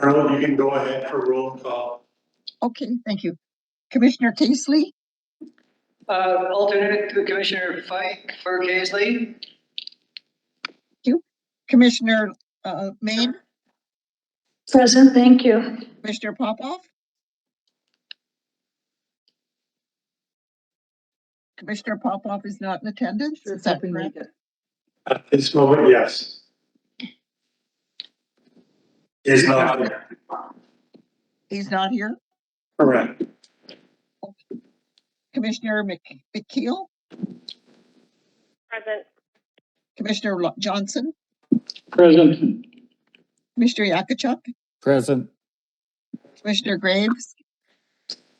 Earl, you can go ahead for roll call. Okay, thank you. Commissioner Casely, Alternate to Commissioner Fike for Kaisley. Commissioner Main, Present, thank you. Commissioner Popoff. Commissioner Popoff is not in attendance, is that correct? At this moment, yes. Is not there. He's not here. Correct. Commissioner McKeel, Present. Commissioner Johnson, Present. Commissioner Yakachuk, Present. Commissioner Graves,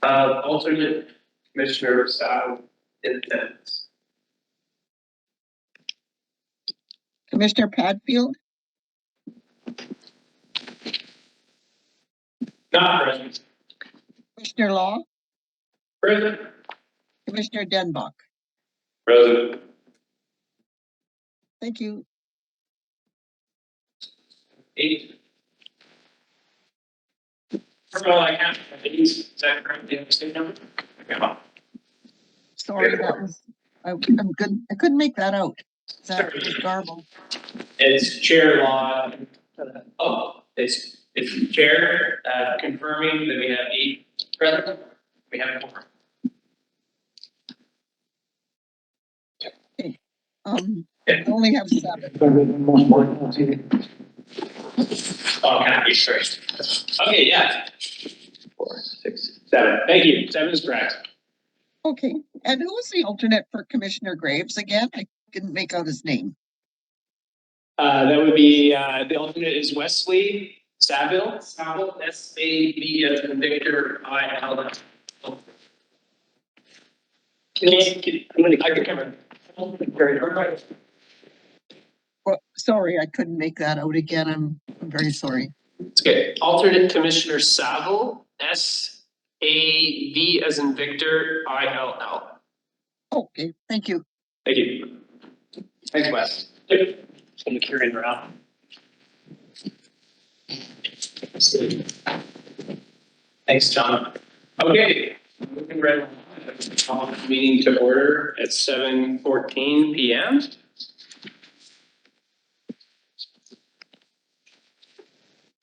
Alternate Commissioner Sal in attendance. Commissioner Padfield, Not present. Commissioner Law, Present. Commissioner Denbach. Present. Thank you. 8. Well, I can't. Is that correct? Do you have the same number? Okay. Sorry, that was, I'm good. I couldn't make that out. That was garbled. It's chair law. It's chair confirming that we have 8 present. We have 4. I only have 7. Oh, can I be first? Okay, yeah. 4, 6, 7. Thank you. 7 is correct. Okay, and who was the alternate for Commissioner Graves again? I couldn't make out his name. That would be the alternate is Wesley Saville. Saville, S-A-V as in Victor, I-L. I'm gonna cover. Well, sorry, I couldn't make that out again. I'm very sorry. It's okay. Alternate Commissioner Saville, S-A-V as in Victor, I-L-L. Okay, thank you. Thank you. Thanks, Wes. Yep. I'm carrying around. Thanks, John. Okay. Moving right along. Call the meeting to order at 7:14 p.m.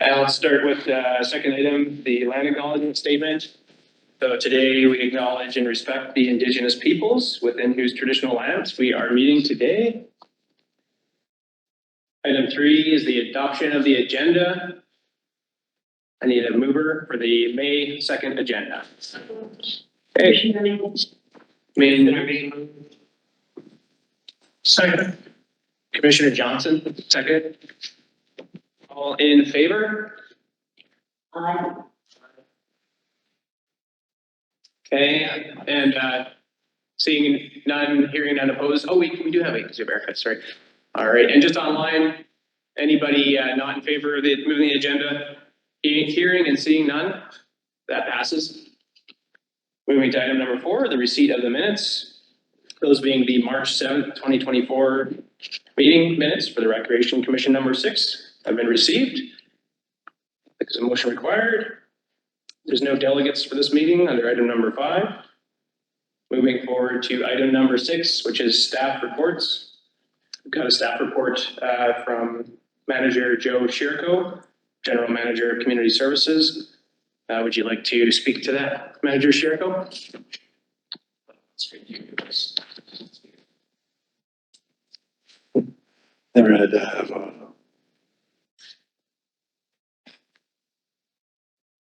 And let's start with the second item, the land acknowledgement statement. So today we acknowledge and respect the Indigenous peoples within whose traditional lands we are meeting today. Item 3 is the adoption of the agenda. I need a mover for the May 2nd agenda. Okay. Main. Second. Commissioner Johnson, second. All in favor? Aye. Okay, and seeing none, hearing none opposed. Oh, we do have a Zubair, sorry. All right, and just online, anybody not in favor of moving the agenda? Hearing and seeing none, that passes. Moving to item number 4, the receipt of the minutes. Those being the March 7th, 2024 meeting minutes for the Recreation Commission number 6 have been received. There's a motion required. There's no delegates for this meeting under item number 5. Moving forward to item number 6, which is staff reports. We've got a staff report from Manager Joe Shirko, General Manager of Community Services. Would you like to speak to that, Manager Shirko? Never had to have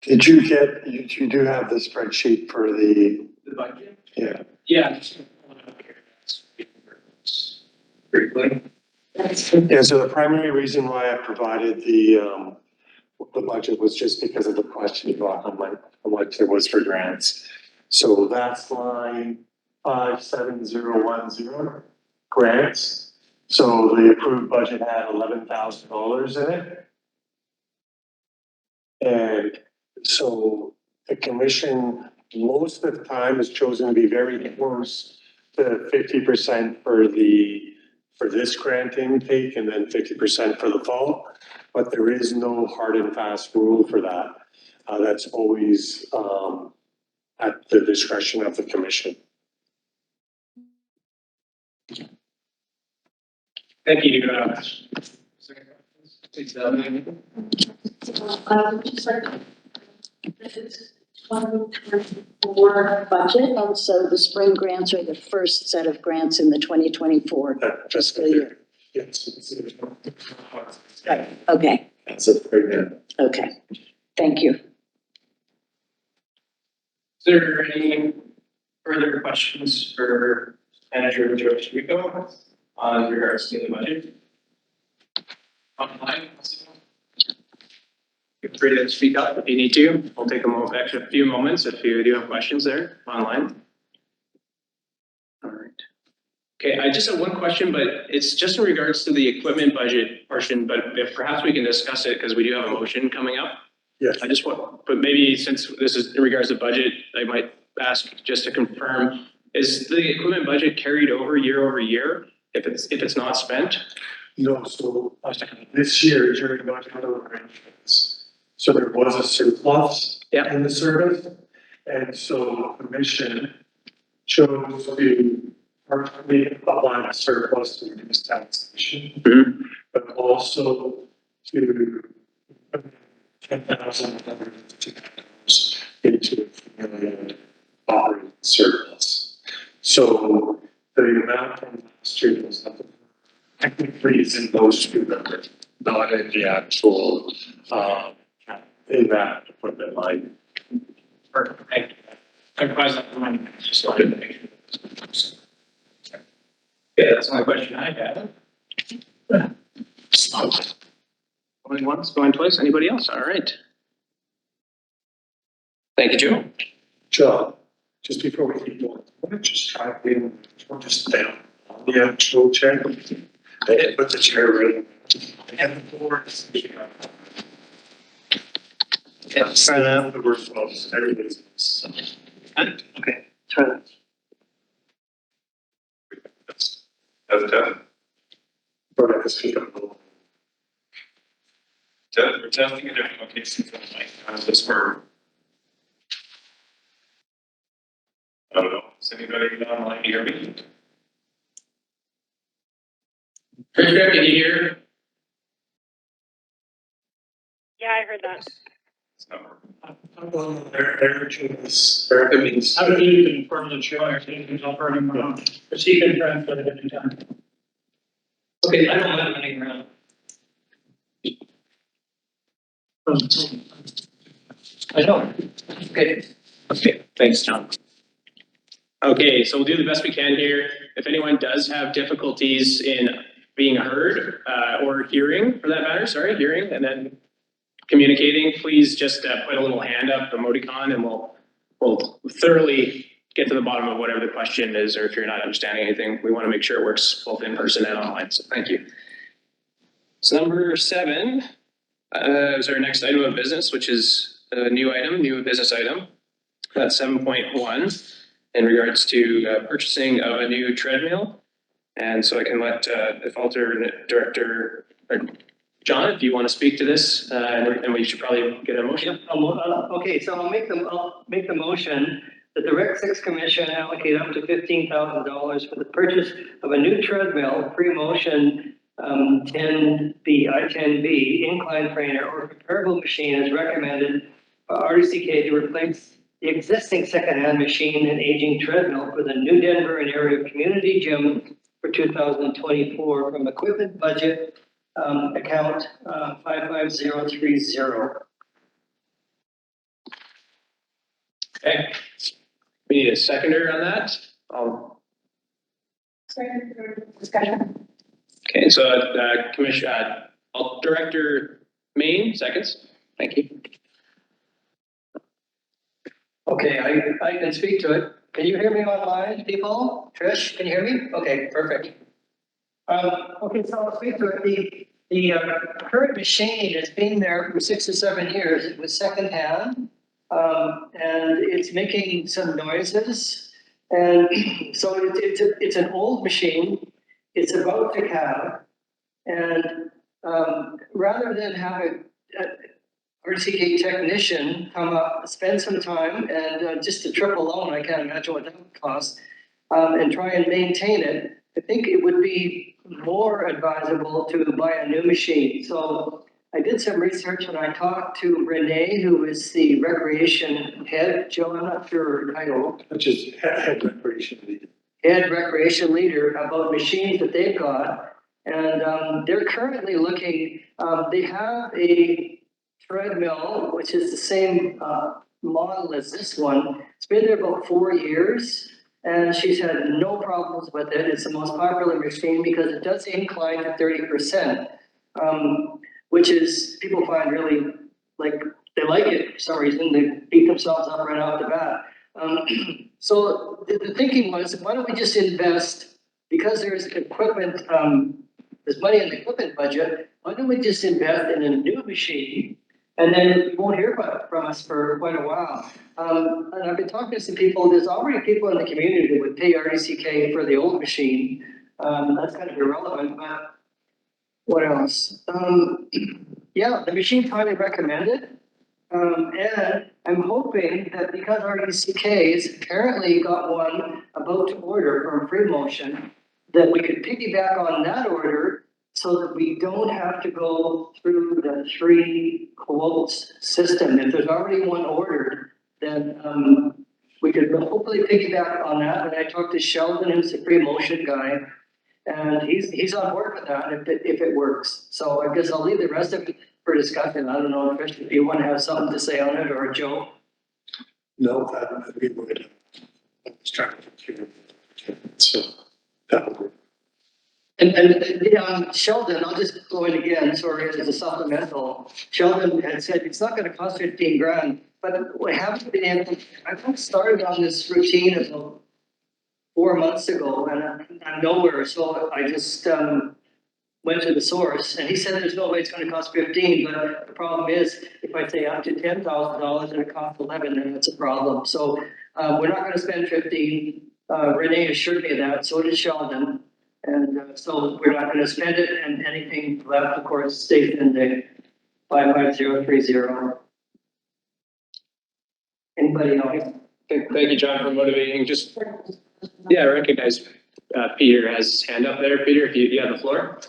Did you get, you do have the spreadsheet for the budget? Yeah. Yeah. Briefly. Yeah, so the primary reason why I provided the budget was just because of the question block on how much there was for grants. So that's line 57010 grants. So the approved budget had $11,000 in it. And so the commission, most of the time, has chosen to be very close to 50% for this grant intake and then 50% for the fall. but there is no hard and fast rule for that. That's always, at the discretion of the commission. Thank you. Just like, this is 2024 budget, and so the spring grants are the first set of grants in the 2024 fiscal year. Yes. Right, okay, That's a great. okay, thank you. Is there any further questions for Manager George Rico on regards to the budget? Online? Feel free to speak up if you need to. We'll take a few moments if you do have questions there online. All right. Okay, I just have one question, but it's just in regards to the equipment budget portion, but if perhaps we can discuss it because we do have a motion coming up. Yes. I just want, but maybe since this is in regards to budget, I might ask just to confirm, is the equipment budget carried over year if it's not spent? No, so this year during budget arrangements, so there was a surplus Yeah. in the service. And so the commission chose to partially apply the surplus to reduce taxation, Mhm. but also to put $10,000 into accumulated operating surplus. So the amount from last year was nothing. Technically, it's in those two numbers, not in the actual, in that equipment line. Perfect. I'm present. Just wanted to make sure. Yeah, that's my question I had. Going once, going twice. Anybody else? All right. Thank you, Joe. John, just before we keep going, why don't you just try being, just down on the actual chair? Put the chair right. And the board. Yeah, sign out the worst of everybody's. Okay, try that. How's it done? Or I can speak up a little. We're testing a different location for the mic. How's this for? I don't know. Is anybody online hear me? Tricia, can you hear? Yeah, I heard that. Eric means. How do you confirm the chair is operating wrong? Because he can transfer it anytime. Okay, I don't have any around. I know. Okay. Okay, thanks, John. Okay, so we'll do the best we can here. If anyone does have difficulties in being heard, or hearing, for that matter, hearing, and then communicating, please just put a little hand up, emoticon, and we'll thoroughly get to the bottom of whatever the question is, or if you're not understanding anything, we want to make sure it works both in person and online, so thank you. So number 7 is our next item of business, which is a new business item. That's 7.1 in regards to purchasing of a new treadmill. And so I can let the alternate director, or John, if you want to speak to this, and we should probably get a motion. Okay, so I'll make the motion that the Rec 6 Commission allocate up to $15,000 for the purchase of a new treadmill, pre-motion 10B, I-10B, incline trainer or comparable machine as recommended by RDCK to replace the existing secondhand machine and aging treadmill for the New Denver and area community gym for 2024 from equipment budget account 55030. Okay. We need a seconder on that. Discussion. Okay, so Director Main, seconds. Thank you. Okay, I can speak to it. Can you hear me online, people? Trish, can you hear me? Okay, perfect. Okay, so I'll speak to it. The current machine has been there for 6 or 7 years. It was secondhand, and it's making some noises. And so it's an old machine. It's about to calve, and rather than have a RCK technician come up, spend some time and just a trip alone, I can't imagine what that would cost, and try and maintain it. I think it would be more advisable to buy a new machine. So I did some research and I talked to Renee, who is the recreation head. Joe, I'm not sure her title. Which is head recreation leader. Head recreation leader about machines that they've got. And they're currently looking, they have a treadmill, which is the same model as this one. It's been there about 4 years. And she's had no problems with it. It's the most popular machine because it does incline to 30%, which is, people find really, like, they like it for some reason. They beat themselves up right off the bat. So the thinking was, why don't we just invest, because there's equipment, there's money in the equipment budget, why don't we just invest in a new machine? And then you won't hear from us for quite a while. And I've been talking to some people, there's already people in the community that would pay RDCK for the old machine. That's kind of irrelevant, but what else? Yeah, the machine's highly recommended. And I'm hoping that because RDCK's apparently got one about to order from Free Motion, that we could piggyback on that order so that we don't have to go through the 3 quotes system. If there's already one ordered, then we could hopefully piggyback on that. And I talked to Sheldon, who's the Free Motion guy, and he's on board with that if it works. So I guess I'll leave the rest of it for discussion. I don't know, Chris, if you want to have something to say on it, or Joe. No, that'd be good. I was trying to procure. So that would work. And Sheldon, I'll just go in again, sorry, as a supplemental. Sheldon had said it's not gonna cost 15 grand, but we haven't been able, I kind of started on this routine about 4 months ago and I'm nowhere, so I just went to the source and he said there's no way it's gonna cost 15, but the problem is if I say up to $10,000 and it costs 11, then it's a problem. So we're not gonna spend 15. Renee assured me of that, so did Sheldon. And so we're not going to spend it, and anything left, of course, stays in the 55030. Anybody else? Thank you, John, for motivating. Just, yeah, I recognize Peter has his hand up there. Peter, if you have the floor.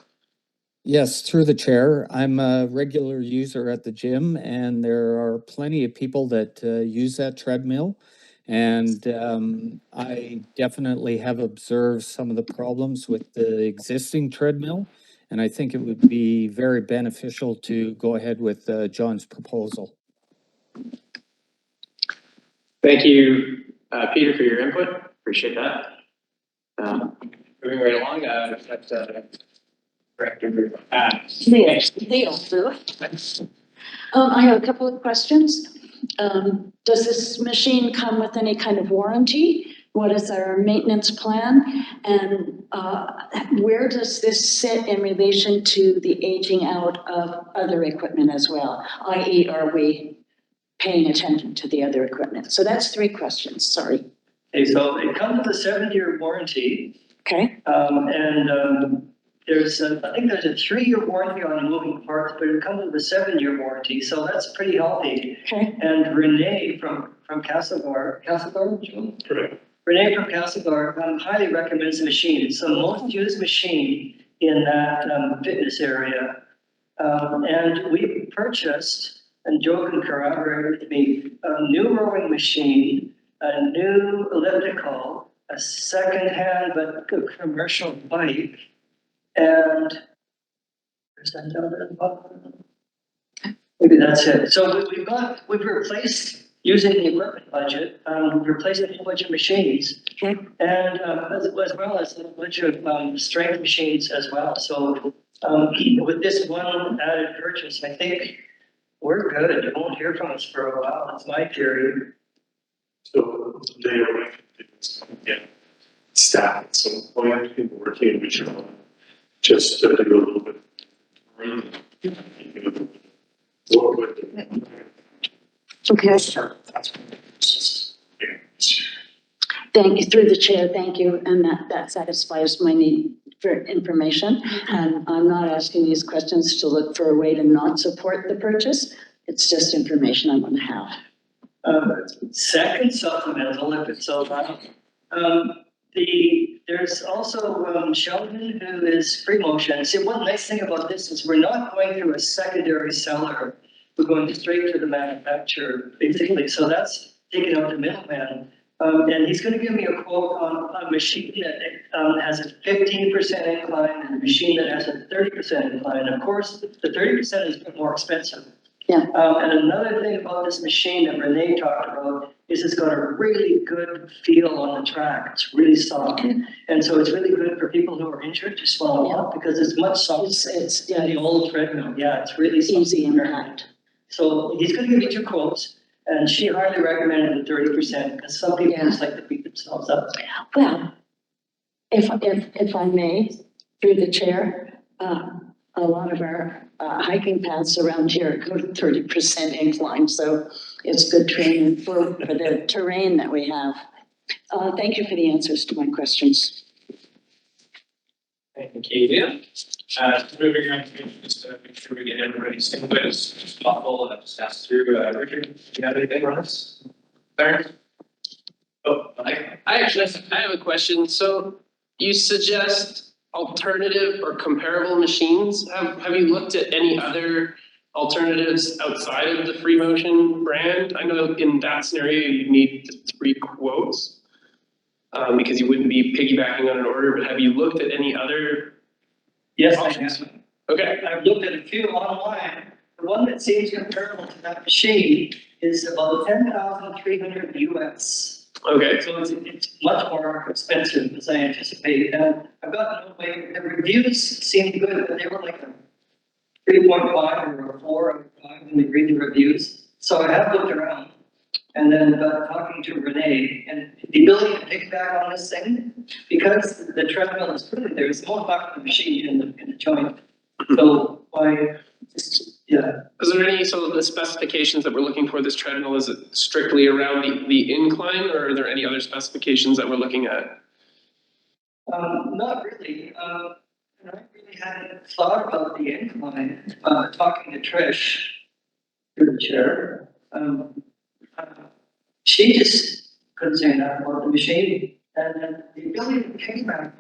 Yes, through the chair. I'm a regular user at the gym, and there are plenty of people that use that treadmill. And I definitely have observed some of the problems with the existing treadmill. And I think it would be very beneficial to go ahead with John's proposal. Thank you, Peter, for your input. Appreciate that. Moving right along, Director. Leo, I have a couple of questions. Does this machine come with any kind of warranty? What is our maintenance plan? And where does this sit in relation to the aging out of other equipment as well? i.e., are we paying attention to the other equipment? So that's 3 questions, sorry. Okay, so it comes with a 7-year warranty. Okay. There's I think there's a 3-year warranty on the moving parts, but it comes with a 7-year warranty, so that's pretty healthy. Okay. And Renee from Castlegar, Correct. Renee from Castlegar highly recommends the machine. It's the most used machine in that fitness area. And we purchased, and Joe can corroborate with me, a new rowing machine, a new elliptical, a second-hand but good commercial bike, and there's another one. Maybe that's it. So we've replaced, using the equipment budget, we've replaced a whole bunch of machines. Okay. And as well as a bunch of strength machines as well. So with this one added purchase, I think we're good. You won't hear from us for a while. That's my theory. So they are staff at some point, people working with you, just to do a little bit. Okay. Thank you, through the chair, thank you, and that satisfies my need for information. And I'm not asking these questions to look for a way to not support the purchase. It's just information I want to have. Second supplemental, if it's allowed. There's also Sheldon, who is free motion. See, one nice thing about this is we're not going through a secondary seller. We're going straight to the manufacturer, basically. So that's taking out the middleman. And he's going to give me a quote on a machine that has a 15% incline and a machine that has a 30% incline. Of course, the 30% is a bit more expensive. Yeah. And another thing about this machine that Renee talked about is it's got a really good feel on the track. It's really soft. And so it's really good for people who are injured to swallow up because it's much softer It's than the old treadmill. Yeah, it's really soft. easy impact. So he's going to give me 2 quotes. And she highly recommended the 30% because some people just like to beat themselves up. Well, if I may, through the chair, a lot of our hiking paths around here go to 30% incline, so it's good training for the terrain that we have. Thank you for the answers to my questions. Thank you. Moving on to just to make sure we get everybody's input as possible, just ask through, Richard, do you have anything on this? There? Oh, I have a question. So you suggest alternative or comparable machines? Have you looked at any other alternatives outside of the Free Motion brand? I know in that scenario, you need 3 quotes. Because you wouldn't be piggybacking on an order, but have you looked at any other? Yes, options? I have. Okay. I've looked at a few online. The one that seems comparable to that machine is about 10,300 US. Okay. So it's much more expensive as I anticipated. And I've got no way, the reviews seemed good, but they were like a 3.5 or a 4 out of 5 when they read the reviews. So I have looked around. And then talking to Renee, and the ability to pick back on this thing, because the treadmill is really, there's no back of the machine in the joint. So yeah. Is there any, so the specifications that we're looking for this treadmill, is it strictly around the incline, or are there any other specifications that we're looking at? Not really. I really hadn't thought about the incline, talking to Trish, through the chair. She just couldn't say enough about the machine, and then the ability to pick back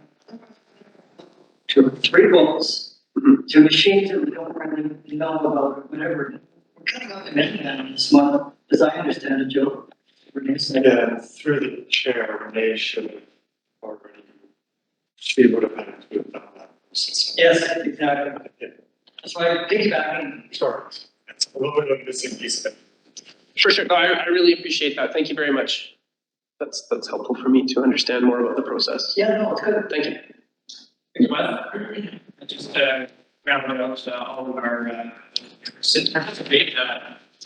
to 3 volts to machines that we don't really know about or whatever. We're cutting out the middleman on this one, as I understand it, Joe. Yeah, through the chair, Renee should have already, she would have had to have done that process. Yes, exactly. Yeah. That's why I'm piggybacking. Sorry, it's a little bit of a missing piece of it. For sure. No, I really appreciate that. Thank you very much. That's helpful for me to understand more about the process. Yeah, no, it's good. Thank you. Well, just rounding out all of our participate.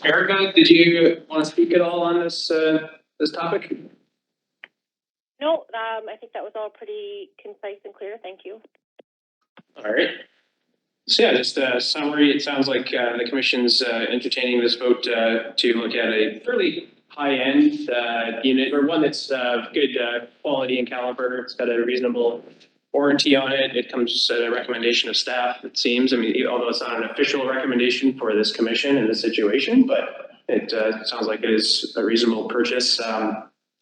Erica, did you want to speak at all on this this topic? No, I think that was all pretty concise and clear. Thank you. All right. So yeah, just a summary. It sounds like the commission's entertaining this vote to look at a fairly high-end unit, or one that's good quality and caliber. It's got a reasonable warranty on it. It comes at a recommendation of staff, it seems. I mean, although it's not an official recommendation for this commission in this situation, but it sounds like it is a reasonable purchase.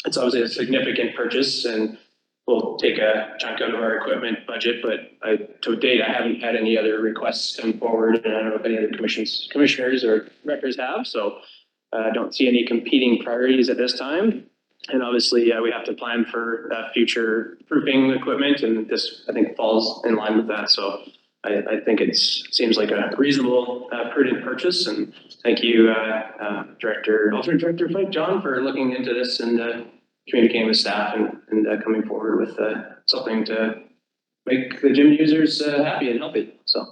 It's obviously a significant purchase, and we'll take a chunk out of our equipment budget, but to date, I haven't had any other requests come forward, and I don't know if any other commissioners or directors have, so I don't see any competing priorities at this time. And obviously, we have to plan for future proofing equipment, and this, I think, falls in line with that. So I think it seems like a reasonable, prudent purchase, and thank you, alternate director John, for looking into this and communicating with staff and coming forward with something to make the gym users happy and healthy. So,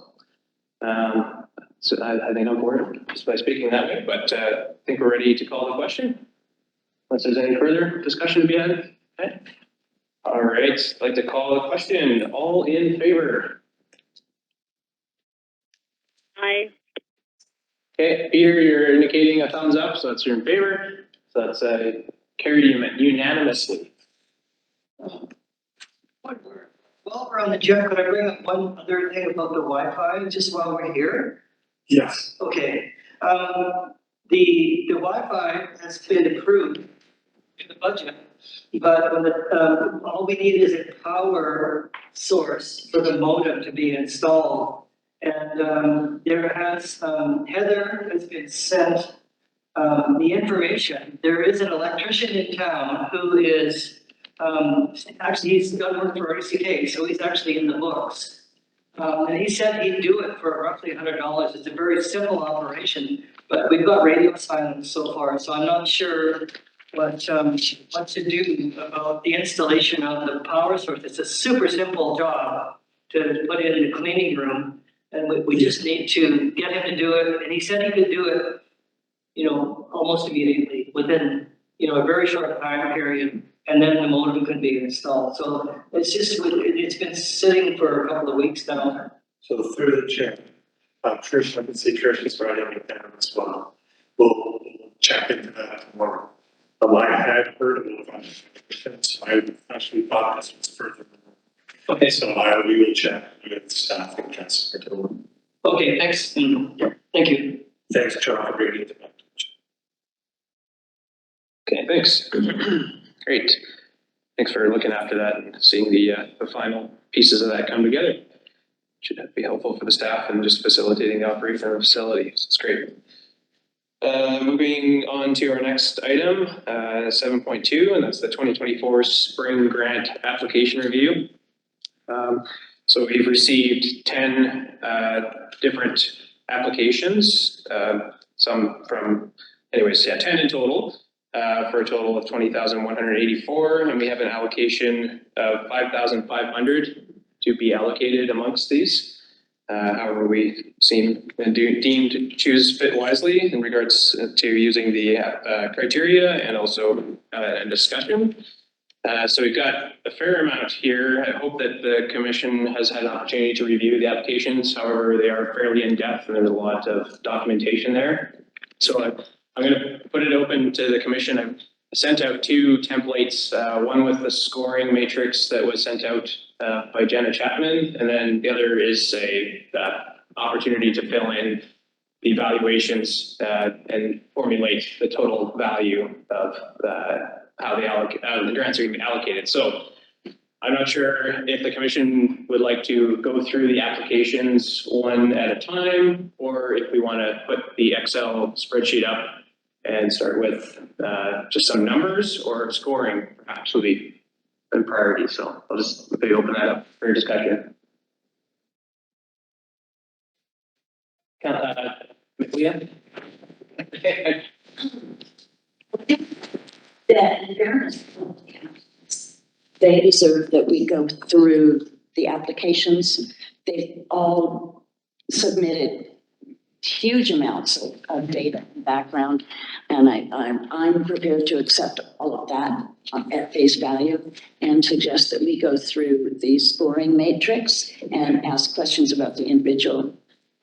so I think I'm bored just by speaking that way, but I think we're ready to call the question. Unless there's any further discussion to be had. Okay. All right, I'd like to call the question. All in favor? Aye. Okay, Peter, you're indicating a thumbs up, so that's you're in favor. So that's carried unanimously. One while we're on the jet, could I bring up one other thing about the Wi-Fi, just while we're here? Yes. Okay, the Wi-Fi has been approved in the budget, but when all we need is a power source for the modem to be installed. And there has, Heather has been sent the information. There is an electrician in town who is, actually, he's done work for RCK, so he's actually in the books. And he said he'd do it for roughly $100. It's a very simple operation, but we've got radio silence so far, so I'm not sure what to do about the installation of the power source. It's a super simple job to put in the cleaning room, and we just need to get him to do it. And he said he could do it, you know, almost immediately within, you know, a very short time period. And then the modem could be installed. So it's just, it's been sitting for a couple of weeks now. So through the chair, Trish, I can see Trish is writing it down as well. We'll check into that tomorrow. I had heard of it, so I actually thought this was further. Okay, So we will check with staff and council. Okay, thanks. Thank you. Thanks, John, for bringing it back. okay, thanks. Great. Thanks for looking after that and seeing the final pieces of that come together. Should be helpful for the staff and just facilitating the operation of the facility. It's great. Moving on to our next item, 7.2, and that's the 2024 Spring Grant Application Review. So we've received 10 different applications, some from, anyways, yeah, 10 in total. For a total of 20,184, and we have an allocation of 5,500 to be allocated amongst these. However, we deemed to choose fit wisely in regards to using the criteria and also a discussion. So we've got a fair amount here. I hope that the commission has had an opportunity to review the applications. However, they are fairly in-depth and there's a lot of documentation there. So I'm going to put it open to the commission. I've sent out 2 templates, one with the scoring matrix that was sent out by Jenna Chapman, and then the other is a opportunity to fill in the evaluations and formulate the total value of how the grants are going to be allocated. So I'm not sure if the commission would like to go through the applications one at a time, or if we want to put the Excel spreadsheet up and start with just some numbers or scoring perhaps would be in priority. So I'll just maybe open that up for discussion. Leah? That in fairness, they deserve that we go through the applications. They've all submitted huge amounts of data and background, and I'm prepared to accept all of that at face value and suggest that we go through the scoring matrix and ask questions about the individual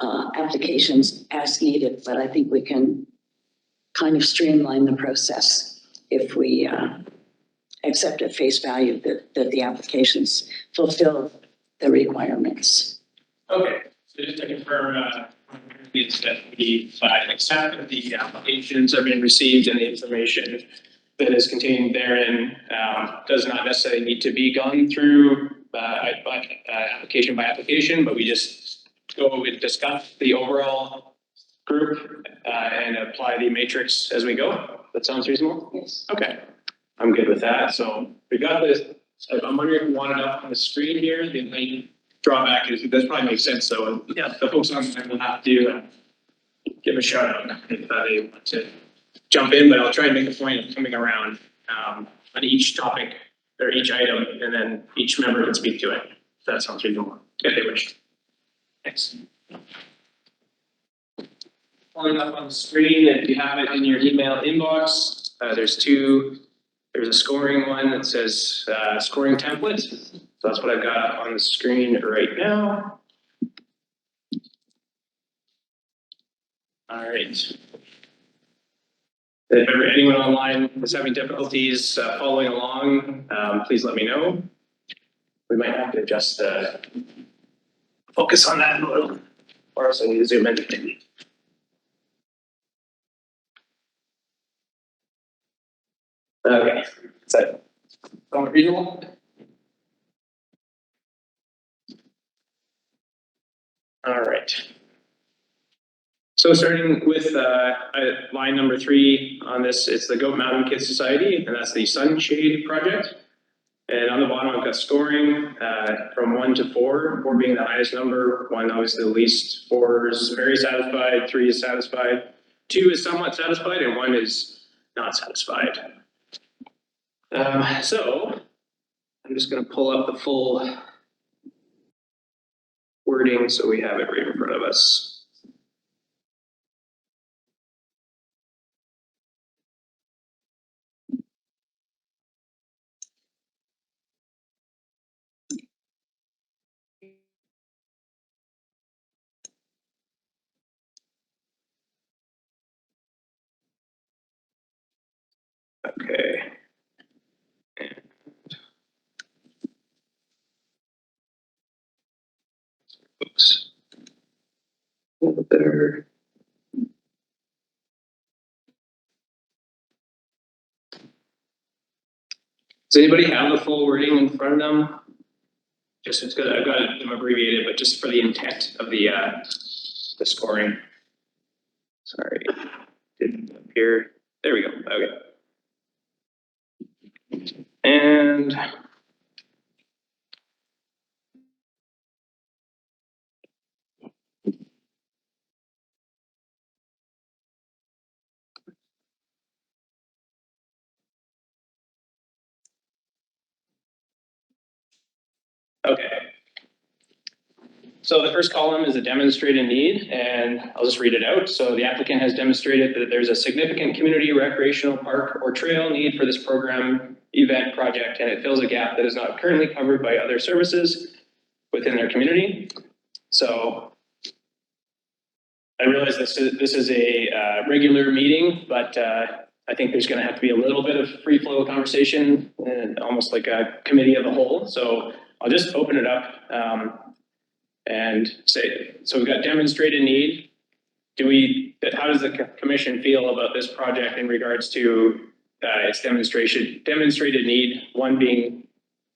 applications as needed. But I think we can kind of streamline the process if we accept at face value that the applications fulfill the requirements. Okay, so just to confirm, it's that we accept that the applications have been received and the information that is contained therein does not necessarily need to be gone through application by application, but we just go and discuss the overall group and apply the matrix as we go. That sounds reasonable? Yes. Okay, I'm good with that. So we got this. I'm wondering if you want it up on the screen here. The main drawback is that probably makes sense. So yeah, the folks on the will have to give a shout out if they want to jump in, but I'll try and make a point of coming around on each topic or each item, and then each member can speak to it. If that sounds reasonable, if they wish. Thanks. Pulling up on the screen, if you have it in your email inbox, there's a scoring one that says scoring template. So that's what I've got up on the screen right now. All right. If anyone online is having difficulties following along, please let me know. we might have to adjust the focus on that a little, or else I need to zoom in maybe. Okay, so, somewhat reasonable? All right. So starting with line number 3 on this, it's the Goat Mountain Kids Society, and that's the Sunshade project. And on the bottom, I've got scoring from 1 to 4, 4 being the highest number, 1 obviously the least, 4 is very satisfied, 3 is satisfied, 2 is somewhat satisfied, and 1 is not satisfied. So I'm just going to pull up the full wording so we have it right in front of us. Okay. Oops. A little better. Does anybody have the full wording in front of them? Just it's good. I've got them abbreviated, but just for the intent of the scoring. Sorry, didn't appear. There we go. Okay. And okay. So the first column is a demonstrated need, and I'll just read it out. So the applicant has demonstrated that there's a significant community recreational park or trail need for this program, event, project, and it fills a gap that is not currently covered by other services within their community. So I realize this is a regular meeting, but I think there's going to have to be a little bit of free flow conversation, and almost like a committee of the whole. So I'll just open it up. And say, so we've got demonstrated need. How does the commission feel about this project in regards to its demonstrated need, 1 being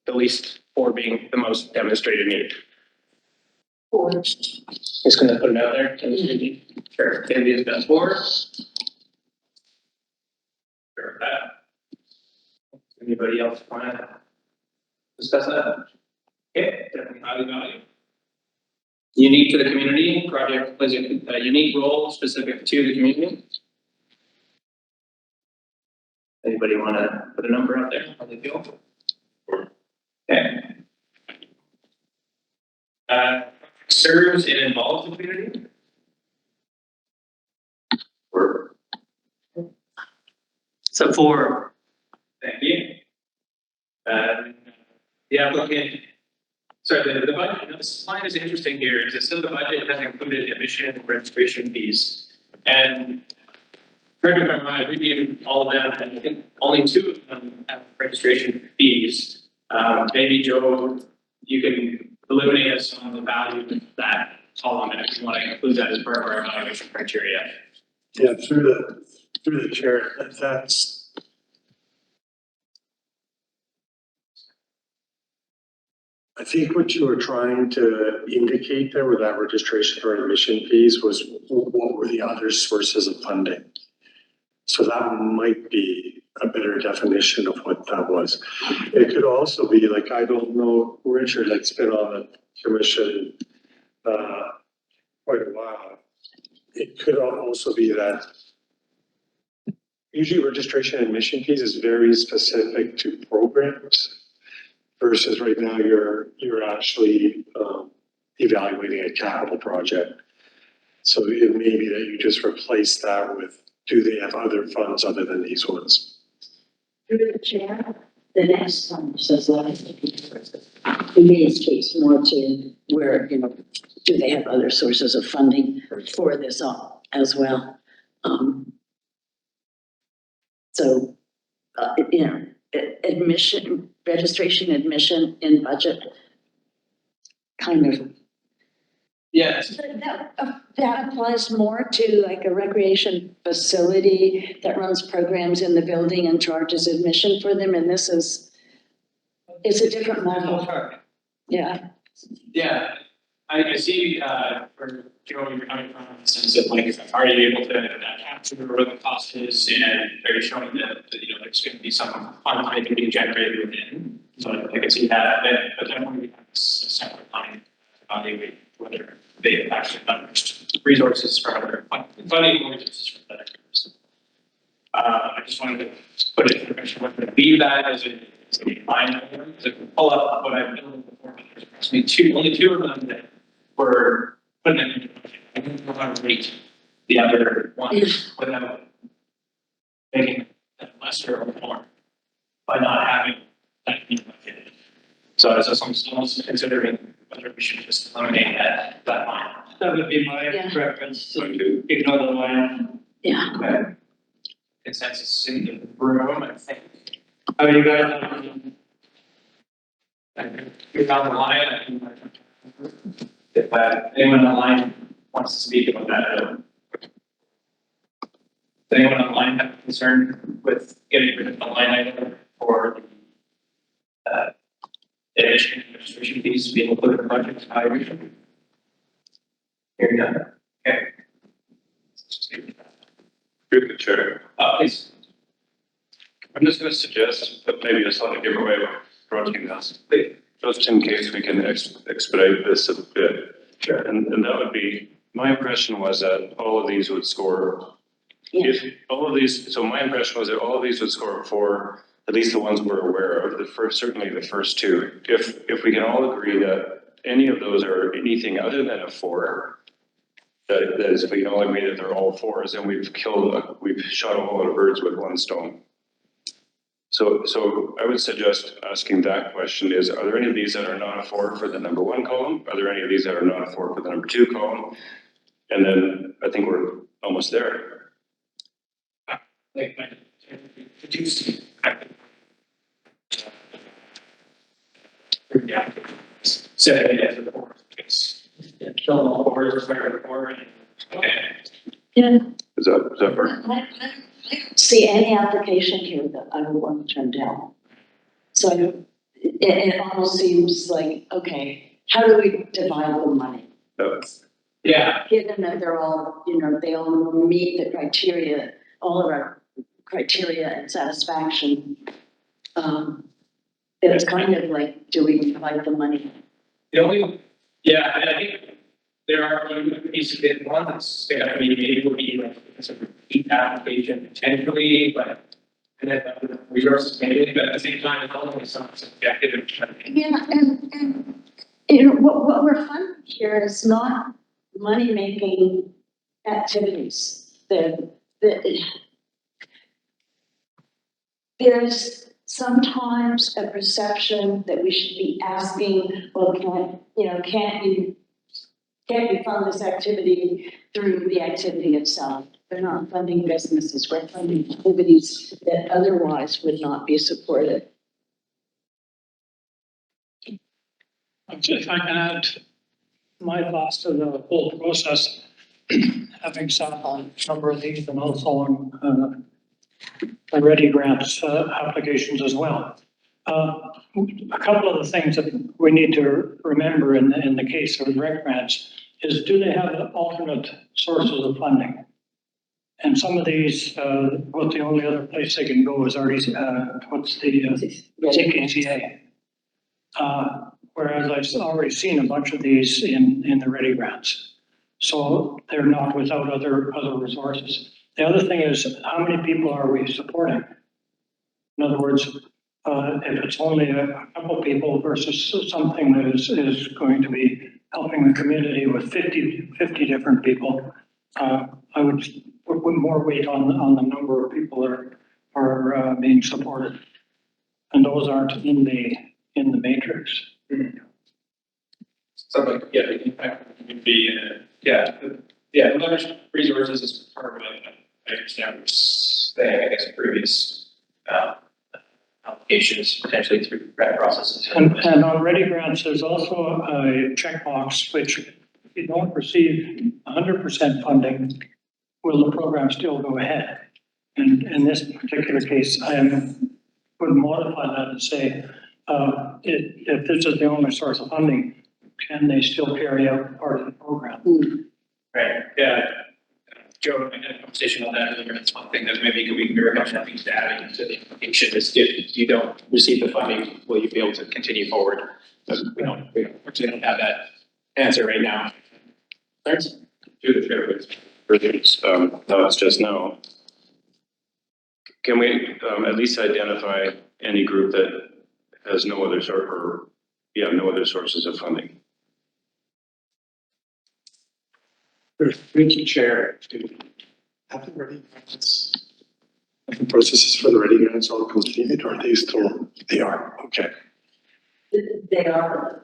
the least, 4 being the most demonstrated need? 4. Just gonna put it out there, demonstrated need. Sure, Andy has got 4. Sure, that. Anybody else wanna discuss that? Okay, definitely highly valued. Unique to the community, project plays a unique role specific to the community. Anybody want to put a number out there? How they feel? Okay. Serves and involves the community. So 4. Thank you. The applicant. Sorry, the budget, this line is interesting here, is it still the budget has included emission and registration fees. And correct me if I'm wrong, I reviewed all of them, and I think only 2 of them have registration fees. Maybe Joe, you can illuminate us on the value of that column, and if you want to include that as part of our evaluation criteria. Yeah, through the chair, that's. I think what you were trying to indicate there with that registration or admission fees was what were the other sources of funding? So that might be a better definition of what that was. It could also be like, I don't know, Richard, like it's been on the commission quite a while. It could also be that usually registration and admission fees is very specific to programs. Versus right now, you're actually evaluating a capital project. So it may be that you just replace that with, do they have other funds other than these ones? Through the chair, the next one says in this case more to where, do they have other sources of funding for this all as well? So, admission, registration admission in budget. Kind of. Yes. That applies more to like a recreation facility that runs programs in the building and charges admission for them, and this is, it's a different model. Yeah. Yeah, I see, where Joe, you're coming from, in the sense of like, are you able to capture where the cost is, and are you showing that, you know, there's gonna be some funds maybe being generated within? So I can see that, but definitely we have a separate line to evaluate whether they have actually leveraged resources for other funding resources for other areas. I just wanted to put it in perspective, whether to leave that as a line item, to pull up what I've done before. There's approximately only two of them that were put in the budget. I don't know how to rate the other ones without making them lesser or more by not having that being budgeted. So as someone's considering whether we should just eliminate that line. That would be my Yeah. preference, to ignore the line. Yeah. Okay. Consensus in the room, I think. How are you guys? You're on the line, I can. If anyone on the line wants to speak about that. Does anyone on the line have a concern with getting rid of the line item or the addition and registration fees being included in the budget evaluation? Here you go. Okay. Through the chair. Please. I'm just gonna suggest that maybe a slightly different way of approaching this, just in case we can expedite this a bit. Sure. And that would be, my impression was that all of these would score. Yeah. If all of these, so my impression was that all of these would score 4, at least the ones we're aware of, certainly the first 2. If we can all agree that any of those are anything other than a 4, that is, if we can all agree that they're all 4s, then we've shot a whole lot of birds with one stone. So I would suggest asking that question is, are there any of these that are not a 4 for the number 1 column? Are there any of these that are not a 4 for the number 2 column? And then I think we're almost there. Did you see? Yeah. Set it as a 4. It's killing all 4s, whatever 4. Okay. Yeah. Is that fair? I don't see any application here that I would want to turn down. So it almost seems like, okay, how do we divide the money? Yeah. Given that they're all, you know, they all meet the criteria, all of our criteria and satisfaction. It's kind of like, do we divide the money? The only, yeah, and I think there are pieces of one that's gonna be maybe will be like a repeat application potentially, but and then the resources maybe, but at the same time, it's only some subjective. Yeah, and you know, what we're funding here is not money-making activities. There's sometimes a perception that we should be asking, well, can't you fund this activity through the activity itself? They're not funding businesses, we're funding activities that otherwise would not be supported. If I can add my thoughts to the whole process, having sat on a number of these and also on Ready Grants applications as well. A couple of the things that we need to remember in the case of rec grants is, do they have alternate sources of funding? And some of these, what the only other place they can go is already, what's the CKCA. Whereas I've already seen a bunch of these in the Ready Grants. So they're not without other resources. The other thing is, how many people are we supporting? In other words, if it's only a couple people versus something that is going to be helping the community with 50 different people, I would put more weight on the number of people that are being supported. And those aren't in the matrix. So like, yeah, the impact on the community, the leverage resources is part of it. I understand what you're saying, I guess, previous, allocations potentially through grant processes. And on ready grants, there's also a checkbox, which if you don't receive 100% funding, will the program still go ahead? And in this particular case, would modify that and say, if this is the only source of funding, can they still carry out part of the program? Right, yeah. Joe, I had a conversation on that earlier. That's one thing that maybe we can very much things to add into the application is if you don't receive the funding, will you be able to continue forward? We unfortunately don't have that answer right now. Thanks. Through the chair, please. Thoughts just now. Can we at least identify any group that has no other sources of funding? There's three chair. Have the ready grants, have the processes for the ready grants all completed, or are they still? They are, okay. They are.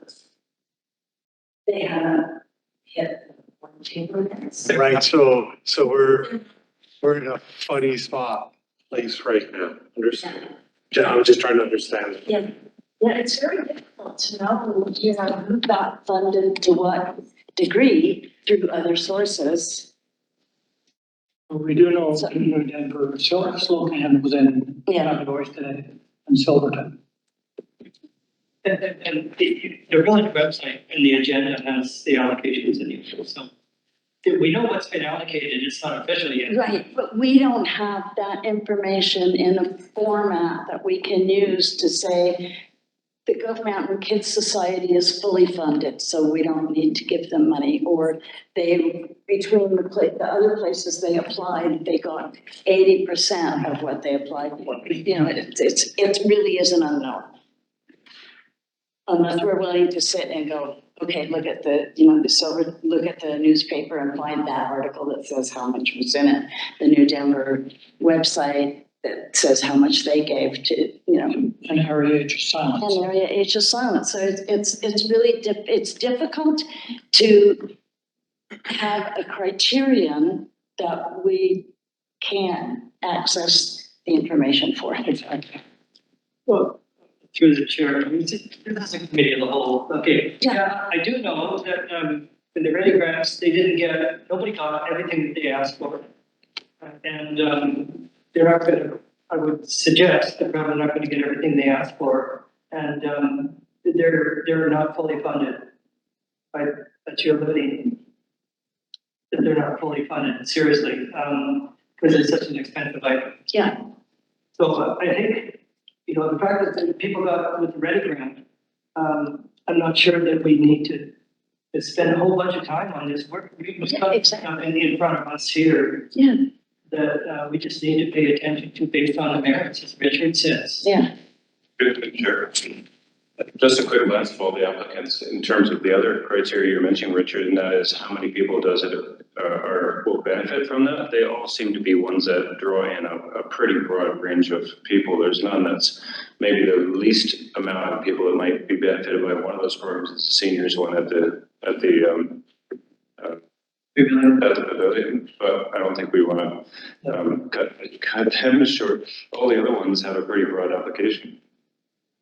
They haven't hit 1 minutes. Right, so we're in a funny place right now, understand? Yeah, I'm just trying to understand. Yeah, it's very difficult to know, who got funded to what degree through other sources. But we do know New Denver, Slocan was in Cowboys today, and Silverton. And the village website and the agenda has the allocations in it, so we know what's been allocated, it's not official yet. Right, but we don't have that information in a format that we can use to say the Gove Mountain Kids Society is fully funded, so we don't need to give them money, or between the other places they applied, they got 80% of what they applied for. It really is an unknown. Unless we're willing to sit and go, okay, look at look at the newspaper and find that article that says how much was in it. The New Denver website that says how much they gave to, And Area Age of Silence. And Area Age of Silence. So it's really, it's difficult to have a criterion that we can access the information for. Exactly. Well, through the chair, that's a committee of the whole, okay. Yeah, I do know that, in the ready grants, nobody got everything that they asked for. And, they're not gonna, I would suggest they're probably not gonna get everything they asked for. And, they're not fully funded. Right, that's your living. That they're not fully funded, seriously, because it's such an expensive item. Yeah. So I think, the fact that people got with the ready grant, I'm not sure that we need to spend a whole bunch of time on this work. Exactly. In front of us here. Yeah. That we just need to pay attention to based on the merits, as Richard says. Yeah. Sure. Just a quick glance of all the applicants in terms of the other criteria you're mentioning, Richard, and that is how many people does it will benefit from that. They all seem to be ones that draw in a pretty broad range of people. There's none that's maybe the least amount of people that might be benefited by one of those programs. It's the seniors one at the pavilion, but I don't think we want to cut them short. All the other ones have a pretty broad application.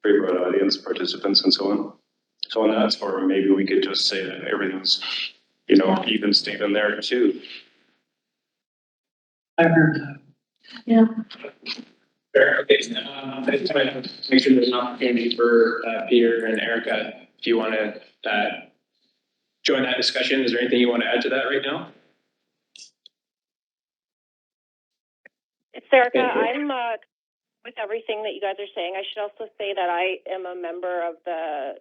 Pretty broad audience, participants, and so on. So on that score, maybe we could just say that everything's, even state in there too. I heard that. Yeah. Fair, okay, I just want to make sure there's an opportunity for Peter and Erica, if you want to join that discussion. Is there anything you want to add to that right now? It's Erica. I'm with everything that you guys are saying. I should also say that I am a member of the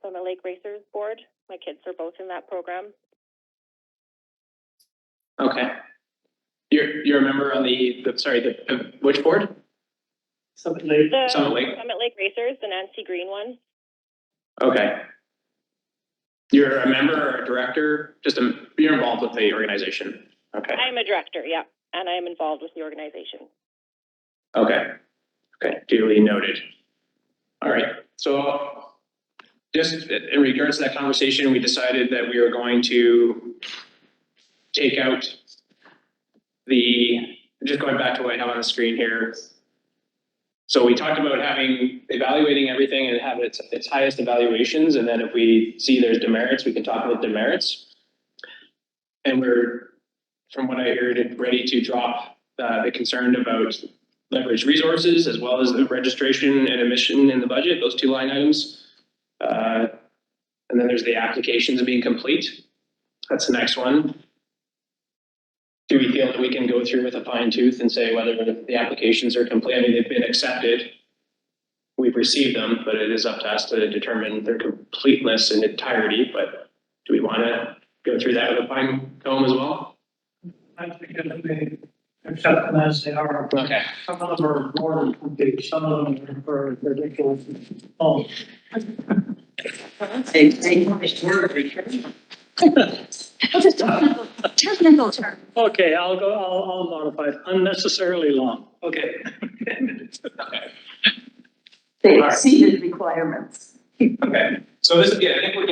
Summit Lake Racers Board. My kids are both in that program. Okay. You're a member on the which board? Summit Lake. Summit Lake Racers, the Nancy Green one. Okay. You're a member or a director? You're involved with the organization. Okay. I'm a director, yeah, and I am involved with the organization. Okay. Okay, duly noted. All right, so just in regards to that conversation, we decided that we were going to take out just going back to what I have on the screen here. So we talked about evaluating everything and have its highest evaluations, and then if we see there's demerits, we can talk about demerits. And we're, from what I heard, ready to drop the concern about leveraged resources as well as the registration and emission in the budget, those two line items. And then there's the applications being complete. That's the next one. Do we feel that we can go through with a fine tooth and say whether the applications are complete? I mean, they've been accepted. We've received them, but it is up to us to determine their completeness in entirety. But do we want to go through that with a fine comb as well? I think if we accept them as they are. Okay. Some of them are more than complete, some of them are ridiculous. Oh. Technical term. Okay, I'll modify it, unnecessarily long. Okay. They exceeded requirements. Okay, so this is, yeah, I think we're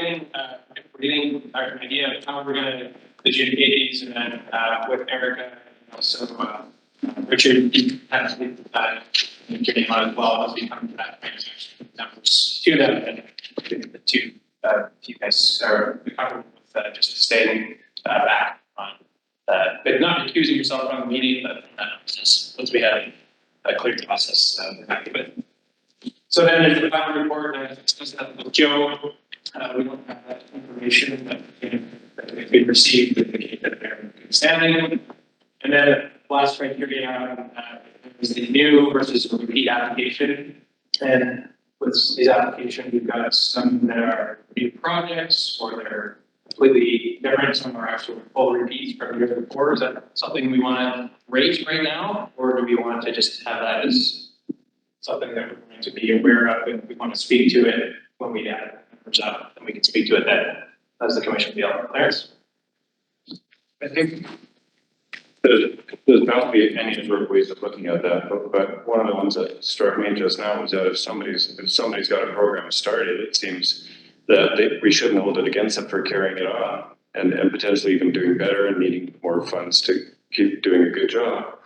getting our idea of how we're gonna adjudicate these, and then, with Erica, and also, Richard, you have, your name on as well, as we come to that transaction numbers to them, and the two, you guys are comfortable with, just staying, back on, but not accusing yourself from the meeting, but, once we have a clear process, we're happy with. So then there's the final report, and I discussed that with Joe. We don't have that information that we received to indicate that they're in good standing. And then last criteria is the new versus repeat application. And with these applications, we've got some that are new projects or they're completely different. Some are actually full repeats from years before. Is that something we want to rate right now? Or do we want to just have that as something that we're going to be aware of, and we want to speak to it when we add numbers up, and we can speak to it then as the commission feel. Clarence? I think there's bound to be any number of ways of looking at that, but one of the ones that struck me just now was that if somebody's got a program started, it seems that we shouldn't hold it against them for carrying it on and potentially even doing better and needing more funds to keep doing a good job.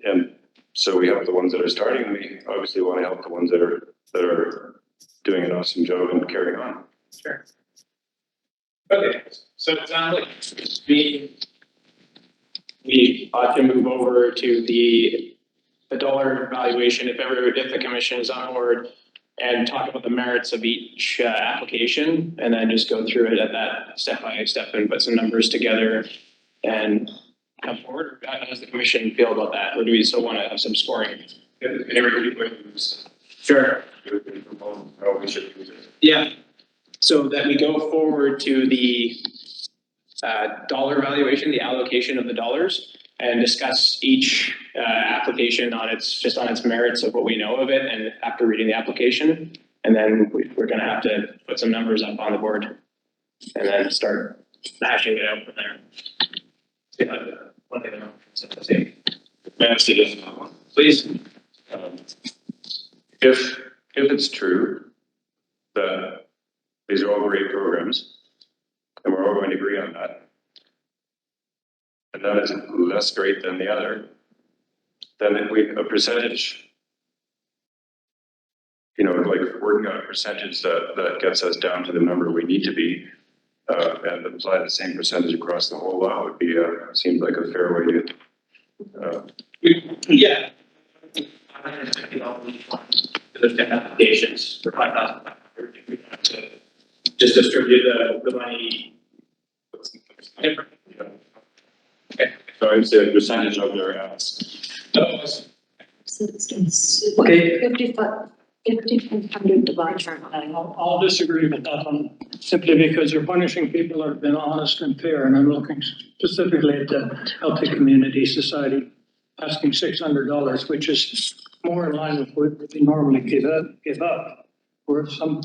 And so we have the ones that are starting. We obviously want to help the ones that are doing an awesome job and carrying on. Sure. Okay, so it sounds like we ought to move over to the dollar valuation if the commission is on board, and talk about the merits of each application, and then just go through it at that step by step and put some numbers together and come forward. Or how does the commission feel about that? Or do we still want to have some scoring? Sure. How we should use it. Yeah. So that we go forward to the dollar valuation, the allocation of the dollars, and discuss each application on its merits of what we know of it, and after reading the application, and then we're going to have to put some numbers up on the board, and then start hashing it out from there. One thing May I say this? please. If it's true that these are all great programs, and we're all going to agree on that, and that is less great than the other, then if a percentage, like working on a percentage that gets us down to the number we need to be, and apply the same percentage across the whole lot would be seems like a fair way to. Yeah. The applications for 5,500, we have to just distribute the money. Okay. So I'd say a percentage of their ask. Okay. 5,500 divided by. I'll disagree with that one, simply because you're punishing people that have been honest and fair, and I'm looking specifically at the Healthy Community Society, asking $600, which is more in line with what we normally give up, where some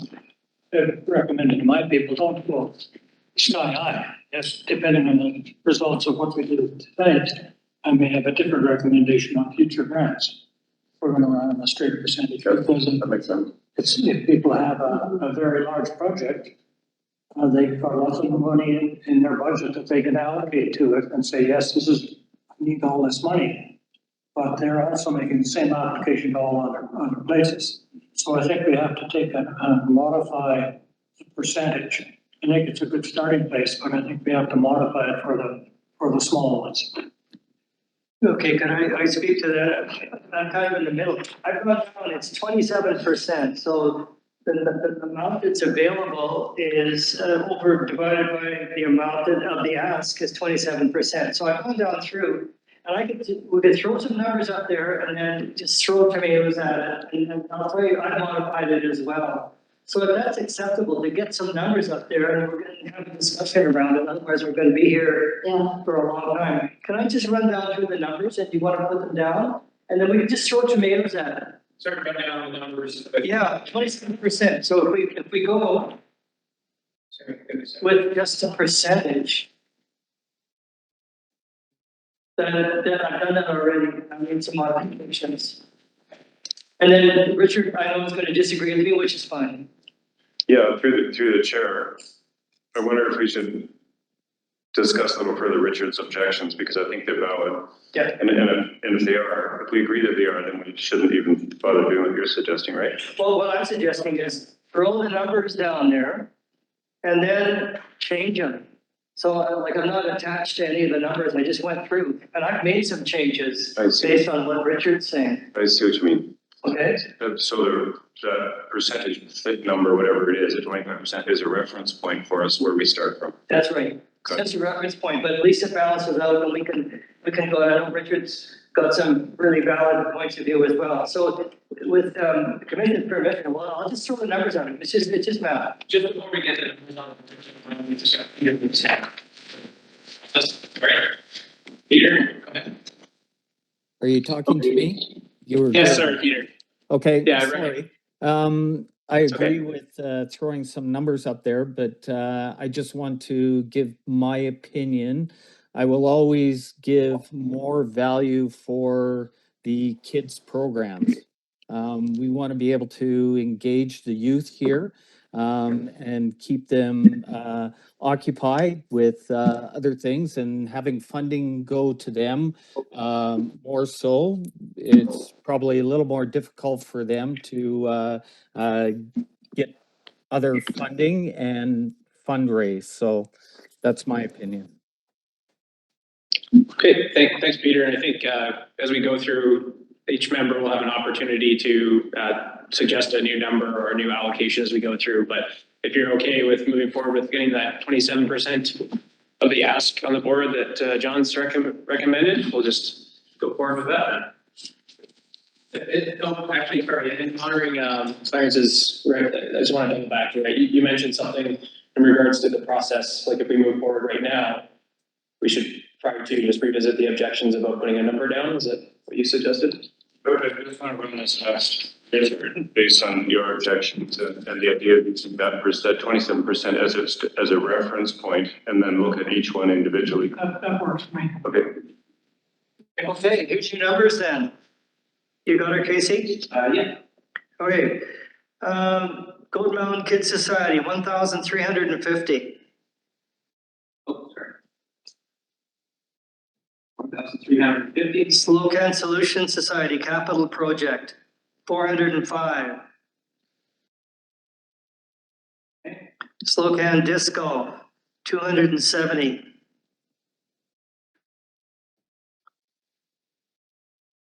recommended to my people don't go sky high. Yes, depending on the results of what we do tonight, I may have a different recommendation on future grants. We're going to run on a straight percentage. That makes sense. If people have a very large project, they've got lots of money in their budget that they can allocate to it and say, yes, I need all this money. but they're also making the same application to all other places. So I think we have to take and modify the percentage. I think it's a good starting place, but I think we have to modify it for the small ones. Okay, can I speak to that? I'm kind of in the middle. I've got down, it's 27%, so the amount that's available is over divided by the amount of the ask is 27%. So I've gone down through, and we could throw some numbers up there and then just throw tomatoes at it, and I'll tell you, I modified it as well. So if that's acceptable, to get some numbers up there, and we're gonna have a discussion around it, otherwise we're gonna be here Yeah, for a long time. Can I just run down through the numbers and you wanna put them down? And then we can just throw tomatoes at it. Start running down the numbers. Yeah, 27%. So if we go Sorry, goodness. with just a percentage, then I've done that already. I made some modifications. And then Richard, I know is gonna disagree with me, which is fine. Yeah, through the chair, I wonder if we should discuss a little further Richard's objections, because I think they're valid. Yeah. And if they are, if we agree that they are, then we shouldn't even bother doing what you're suggesting, right? Well, what I'm suggesting is throw the numbers down there and then change them. So like I'm not attached to any of the numbers, I just went through and I've made some changes I see. based on what Richard's saying, I see what you mean. okay? So the percentage fit number, whatever it is, the 25% is a reference point for us where we start from. That's right. That's a reference point, but at least it balances out and we can go, I know Richard's got some really valid points of view as well. So with the commission's permission, well, I'll just throw the numbers on it. It's just math. Just before we get to the numbers on the particular, we just got to give them a That's great. Peter, go ahead. Are you talking to me? You were. Yes, sir, Peter. Okay, Yeah, sorry. I It's agree okay. with throwing some numbers up there, but I just want to give my opinion. I will always give more value for the kids' programs. We want to be able to engage the youth here and keep them occupied with other things, and having funding go to them more so. It's probably a little more difficult for them to get other funding and fundraise. So that's my opinion. Okay, thanks, Peter. And I think as we go through, each member will have an opportunity to suggest a new number or a new allocation as we go through. But if you're okay with moving forward with getting that 27% of the ask on the board that John's recommended, we'll just go forward with that. Actually, sorry, in honoring Clarence's, right, I just want to double back here. Right? You mentioned something in regards to the process. Like if we move forward right now, we should try to just revisit the objections about putting a number down. Is that what you suggested? Okay, I just want to run this past Richard based on your objections and the idea of using that 27% as a reference point, and then look at each one individually. That works for me. Okay. Okay, here's your numbers then. You got it, Casey? Yeah. Okay. Gold Mountain Kids Society, 1,350. Oh, sorry. 1,350. Slocan Solution Society Capital Project, 405. Slocan Disc Golf, 270.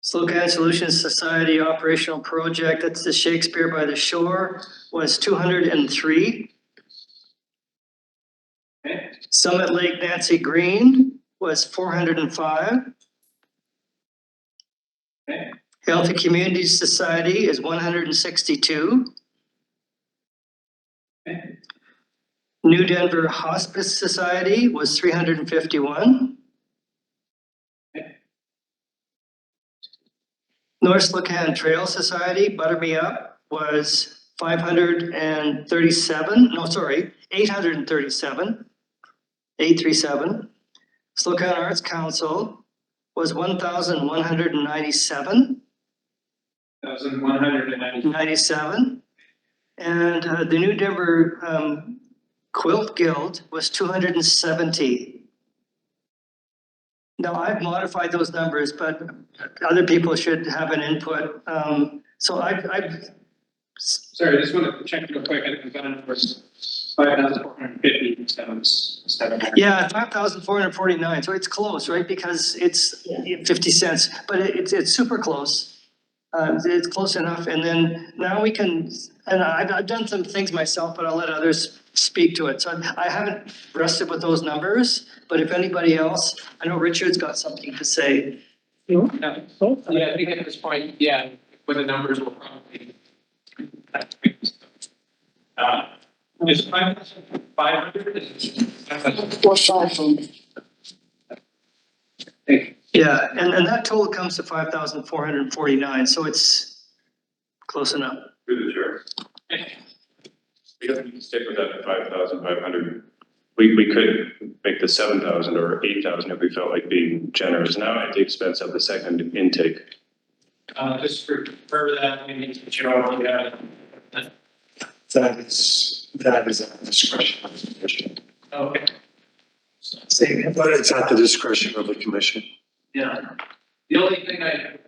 Slocan Solutions Society Operational Project, that's the Shakespeare by the Shore, was 203. Okay. Summit Lake Nancy Green was 405. Okay. Healthy Communities Society is 162. Okay. New Denver Hospice Society was 351. Okay. North Slocan Trail Society, Butter Me Up, was 537. No, sorry, 837. 837. Slocan Arts Council was 1,197. 97. And the New Denver Quilt Guild was 270. Now, I've modified those numbers, but other people should have an input. So I've, Sorry, I just want to check real quick. I think the number is 5,450 instead of 700. yeah, 5,449, so it's close, right? Because it's 50 cents, but it's super close. It's close enough, and then now we can, and I've done some things myself, but I'll let others speak to it. So I haven't wrestled with those numbers, but if anybody else, I know Richard's got something to say. Yeah, I think at this point, yeah, with the numbers will probably. Is 5,500? Four, five, Yeah, and that total comes to 5,449, so it's close enough. Through the chair. We can stick with that 5,500. We could make the 7,000 or 8,000 if we felt like being generous now at the expense of the second intake. Just for that, we need to show, yeah. That is at discretion of the commission. Okay. But it's at the discretion of the commission. Yeah. The only thing I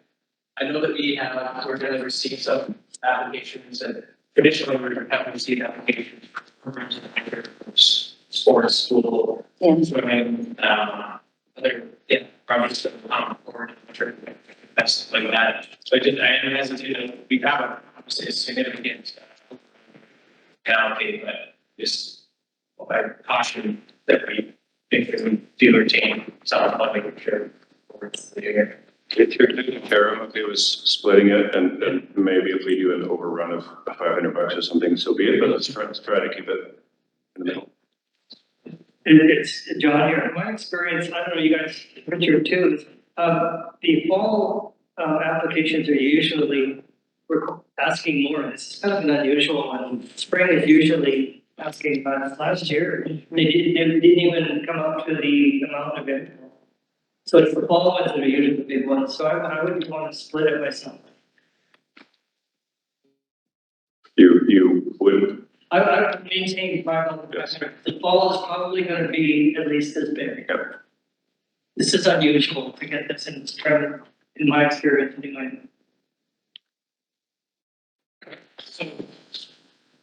know that we're gonna receive some applications and traditionally we haven't received applications for programs in either sports, school, Yeah. swimming, other, projects that will come forward, that's like that. So I am hesitant, we have obviously a significant allocate, but just I caution that we think that we do retain some funding for the year. If you're doing a carom, if it was splitting it and maybe if we do an overrun of $500 or something, so be it, but let's try to keep it in the middle. It's John here. In my experience, I don't know, you guys, Richard too, the fall applications are usually asking more. It's kind of an unusual one. Spring is usually asking less. Last year, they didn't even come up to the amount of it. So it's the fall ones that are usually the big ones. So I wouldn't want to split it myself. You would. I would maintain 5,000. The fall is probably going to be at least as big. Yep. This is unusual to get this in spring, in my experience anyway. So,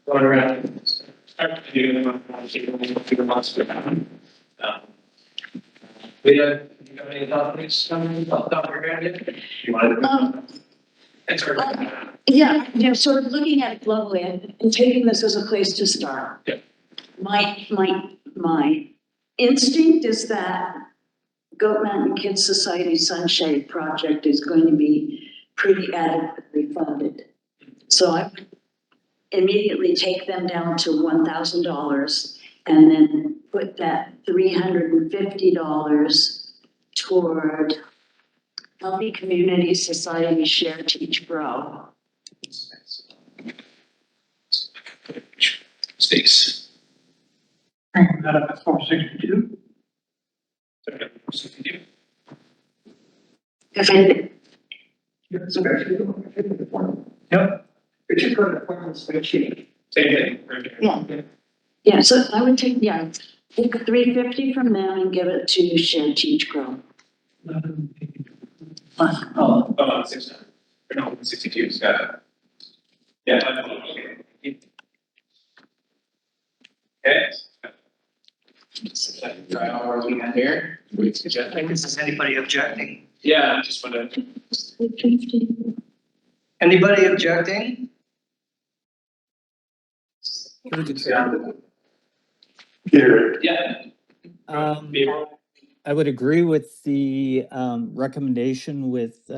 going around, start to do them, few months from now. Leah, you got any thoughts on top of your head? You want to? It's our. Yeah, sort of looking at it globally and taking this as a place to start. Yeah. My instinct is that Goat Mountain Kids Society Sunshade Project is going to be pretty adequately funded. So I would immediately take them down to $1,000 and then put that $350 toward Healthy Community Society Share, Teach, Grow. Space. That up at 462. If it, Yep. Richard got a formal spreadsheet. Same thing. yeah, so I would take the 350 from them and give it to Share, Teach, Grow. Oh, 600. No, 62, it's got it. Yeah. Okay. Try all we're looking at here. Is anybody objecting? Yeah, I just want to. 350. Anybody objecting? Here, Yeah. I would agree with the recommendation with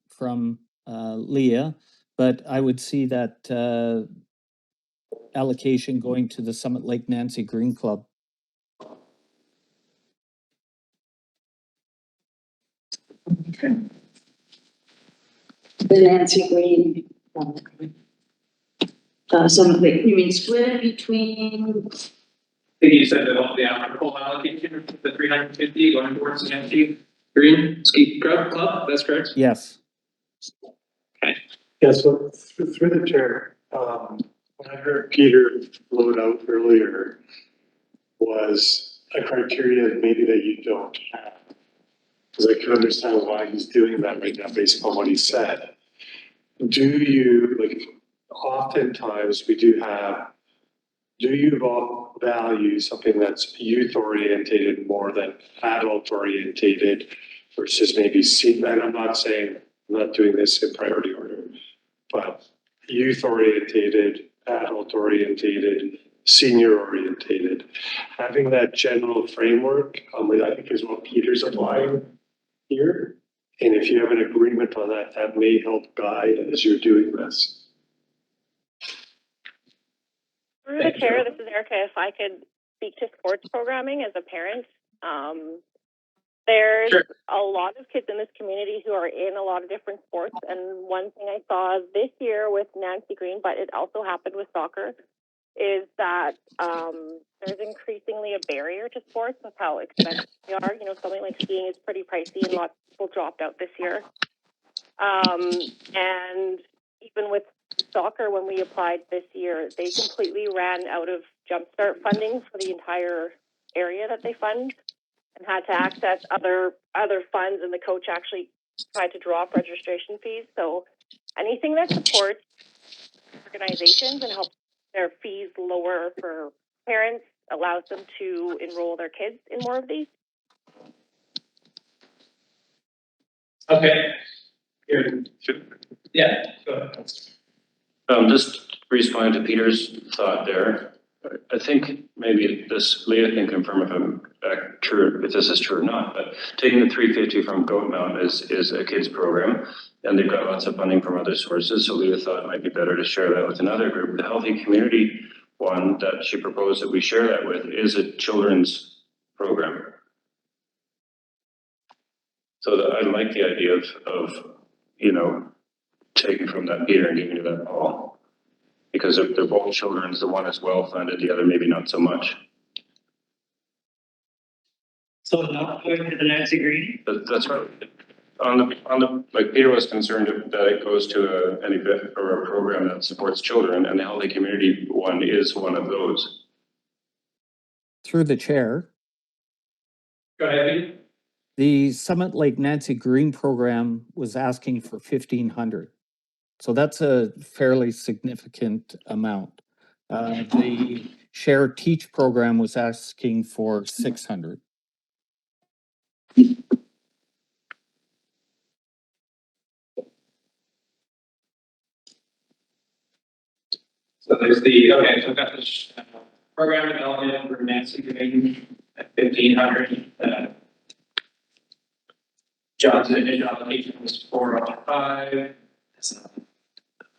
from Leah, but I would see that allocation going to the Summit Lake Nancy Green Club. The Nancy Green. You mean split it between, I think you said that the full allocation, the 350 going towards the Nancy Green Ski Club, that's correct? Yes. yeah, so through the chair, when I heard Peter blow out earlier was a criteria maybe that you don't have. because I can understand why he's doing that right now based on what he said. Do you, like, oftentimes we do you value something that's youth orientated more than adult orientated versus maybe and I'm not saying, I'm not doing this in priority order, but youth orientated, adult orientated, senior orientated, having that general framework, I think is what Peter's applying here. And if you have an agreement on that, that may help guide as you're doing this. Through the chair, this is Erica. If I could speak to sports programming as a parent, there's Sure. a lot of kids in this community who are in a lot of different sports. And one thing I saw this year with Nancy Green, but it also happened with soccer, is that there's increasingly a barrier to sports with how expensive they are. You know, something like skiing is pretty pricey, and lots of people dropped out this year. And even with soccer, when we applied this year, they completely ran out of Jumpstart funding for the entire area that they fund, and had to access other funds, and the coach actually tried to drop registration fees. So anything that supports organizations and helps their fees lower for parents allows them to enroll their kids in more of these. Okay. Here. Yeah, go ahead. Just responding to Peter's thought there. I think maybe Leah can confirm if I'm true, if this is true or not, but taking the 350 from Goat Mountain is a kids program, and they've got lots of funding from other sources. So Leah thought it might be better to share that with another group. The Healthy Community one that she proposed that we share that with is a children's program. So I like the idea of taking from that Peter and giving to that Paul. Because if they're both children's, the one is well funded, the other maybe not so much. So not going to the Nancy Green? That's right. On the like Peter was concerned that it goes to an event or a program that supports children, and the Healthy Community one is one of those. Through the chair, Go ahead. the Summit Lake Nancy Green program was asking for 1,500. So that's a fairly significant amount. The Share Teach program was asking for 600. So there's so we've got this program development for Nancy Green at 1,500. John's initial allocation was 405.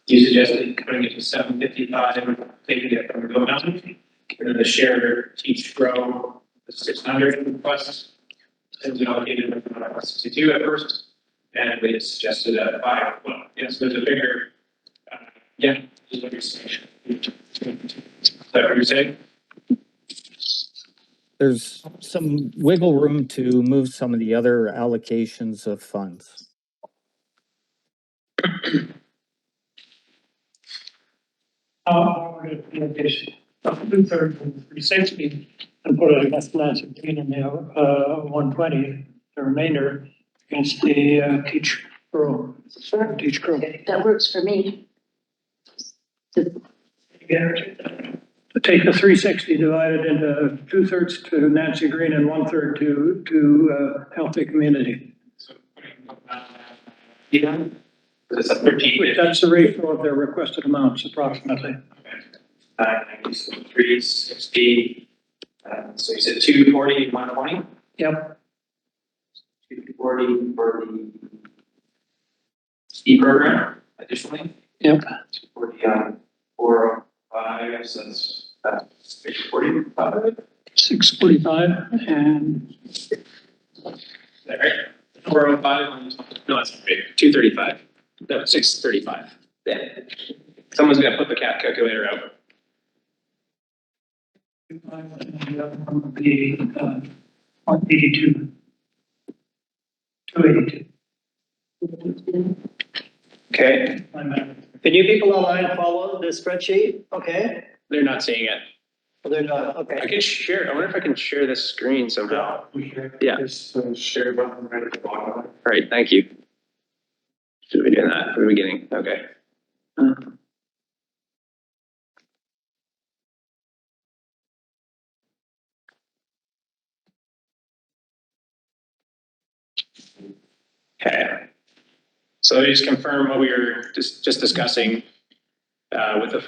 You suggested putting it to 755, taking it from Go Mountain. The Share Teach Grow, the 600 requests. And we allocated 62 at first, and we had suggested 5. Well, yes, there's a bigger, yeah, is what you're saying. Is that what you're saying? There's some wiggle room to move some of the other allocations of funds. How would it be a case of 2/3 and 360 and put it against Nancy Green in the 120, the remainder against the Teach Grow. Sure. Teach Grow. That works for me. Yeah. To take the 360 divided into 2/3 to Nancy Green and 1/3 to Healthy Community. So yeah, it's a 13. That's the ratio of their requested amounts approximately. 360. So you said 240, 120? Yep. 240 for the ski program additionally. Yep. 240 on 405, so that's 645. 645 and Is that right? 405 on, no, that's not right. 235. No, 635. Yeah. Someone's got to put the calculator out. the 182. 282. Okay. Can you people online follow the spreadsheet? Okay. They're not seeing it. Well, they're not, I okay. could share, I wonder if I can share this screen somehow. We can Yeah. just share button right at the bottom. All right, thank you. Should be doing that from the beginning, okay. Okay. So just confirm what we were just discussing, with the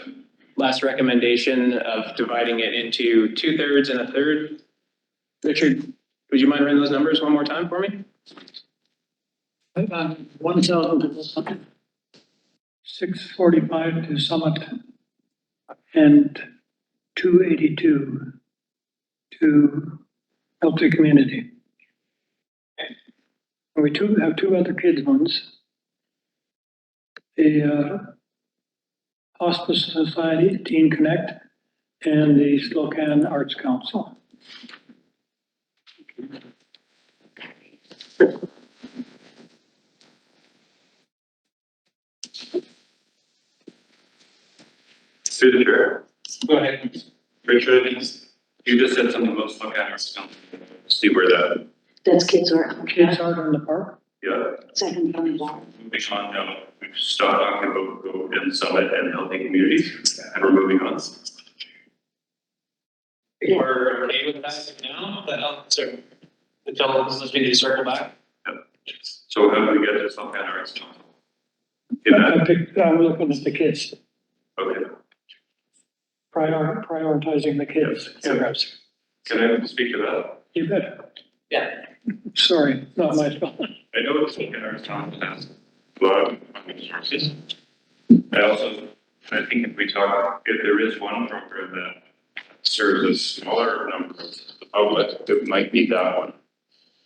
last recommendation of dividing it into 2/3 and a third. Richard, would you mind running those numbers one more time for me? 1,645 to Summit and 282 to help the community. And we have two other kids ones. The Hospice Society, Teen Connect, and the Spokane Arts Council. Through the chair. Go ahead. Richard, you just said something about Spokane Arts Council. See where that, That's kids are, Kids Art in the Park. yeah, second from that. moving on now. We've stopped talking about Go and Summit and healthy communities, and we're moving on. We're okay with that now, so the double, let's maybe circle back. So how do we get to Spokane Arts Council? In that, I'm looking at the kids, okay. prioritizing the kids. Yeah. Can I speak to that? You bet. Yeah. Sorry, not my fault. I know it's Spokane Arts Council has a lot of funding sources. I think if we talk, if there is one program that serves a smaller number of the public, it might be that one.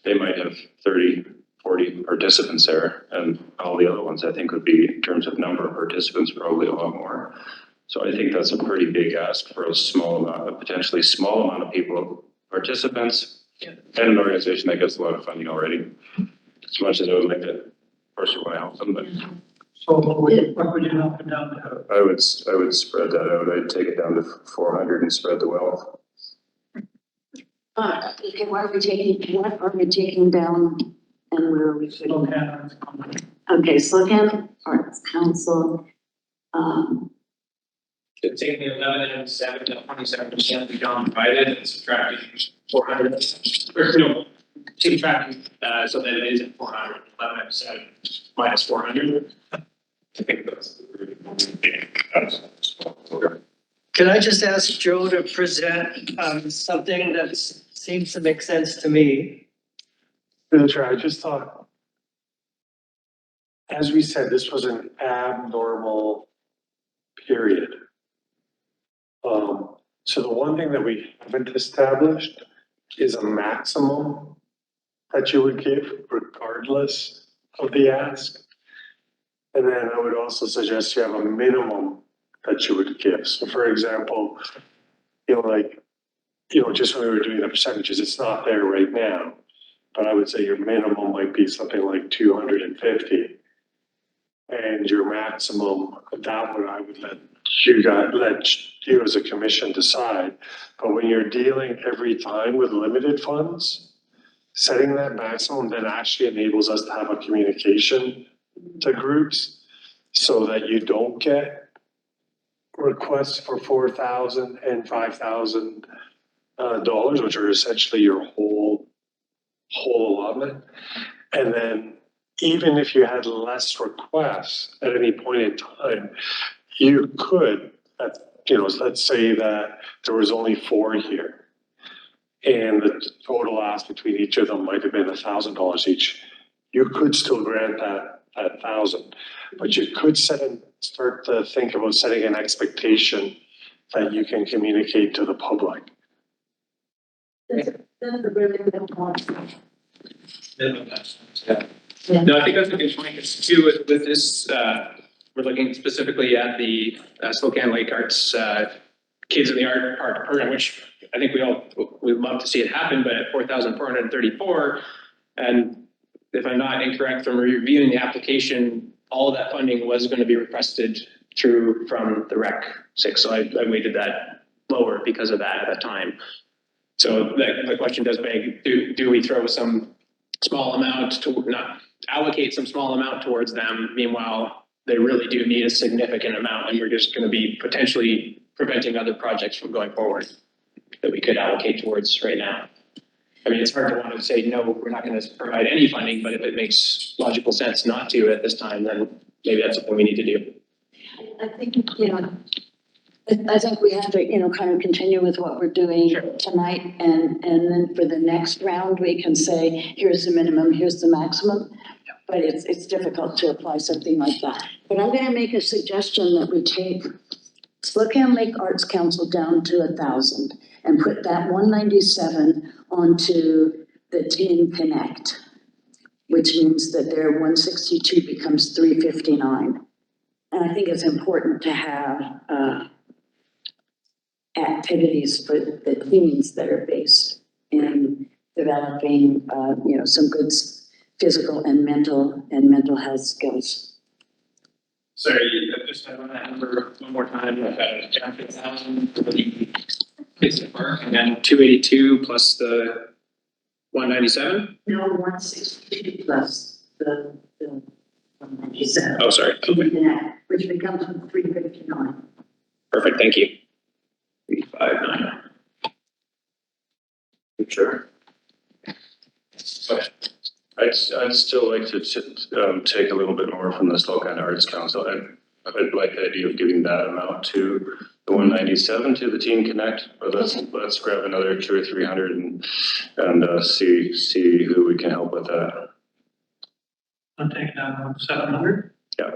They might have 30, 40 participants there, and all the other ones I think would be, in terms of number of participants, probably a lot more. So I think that's a pretty big ask for a small amount, a potentially small amount of people, participants, and an organization that gets a lot of funding already. As much as I would like to, of course, we want to help them, but So what would you knock it down to? I would spread that out. I'd take it down to 400 and spread the wealth. Okay, what are we taking down and where are we? Okay, Spokane Arts Council, Taking the 11 and 7 to 27%, we don't divide it and subtracting 400, or no, subtracting, so that it is at 400, 11 and 7 minus 400. I think that's. Can I just ask Joe to present, something that seems to make sense to me? That's right, I just thought, as we said, this was an abnormal period. So the one thing that we haven't established is a maximum that you would give regardless of the ask. And then I would also suggest you have a minimum that you would give. So for example, just when we were doing the percentages, it's not there right now. But I would say your minimum might be something like 250. And your maximum, that one I would let you as a commission decide. But when you're dealing every time with limited funds, setting that maximum then actually enables us to have a communication to groups so that you don't get requests for $4,000 and $5,000 dollars, which are essentially your whole allotment. And then even if you had less requests at any point in time, you could, let's say that there was only 4 here, and the total ask between each of them might have been $1,000 each. You could still grant that 1,000, but you could start to think about setting an expectation that you can communicate to the public. that's a really good point. No, I think that's a good point, because too, with this, we're looking specifically at the Spokane Lake Arts, Kids in the Art program, which I think we'd love to see it happen, but at 4,434, and if I'm not incorrect, from reviewing the application, all of that funding was going to be requested from the Rec 6, so I weighted that lower because of that at the time. So the question does beg, do we throw some small amount to not allocate some small amount towards them? Meanwhile, they really do need a significant amount, and we're just going to be potentially preventing other projects from going forward that we could allocate towards right now. I mean, it's hard to want to say, no, we're not going to provide any funding, but if it makes logical sense not to at this time, then maybe that's something we need to do. I think, I think we have to, kind of continue with what we're doing Sure. tonight, and then for the next round, we can say, here's the minimum, here's the maximum. But it's difficult to apply something like that. But I'm gonna make a suggestion that we take Spokane Lake Arts Council down to 1,000 and put that 197 onto the Teen Connect, which means that their 162 becomes 359. And I think it's important to have activities for the teens that are based in developing, some good physical and mental health skills. Sorry, just on that number one more time, down to 1,000 for the kids at park, and then 282 plus the 197? No, 162 plus the 197. Oh, sorry. Okay. Which becomes 359. Perfect, thank you. 359. Sure. I'd still like to take a little bit more from the Spokane Arts Council. I'd like the idea of giving that amount to the 197 to the Teen Connect, but let's grab another 200 or 300 and see who we can help with that. I'm taking down 700. Yeah.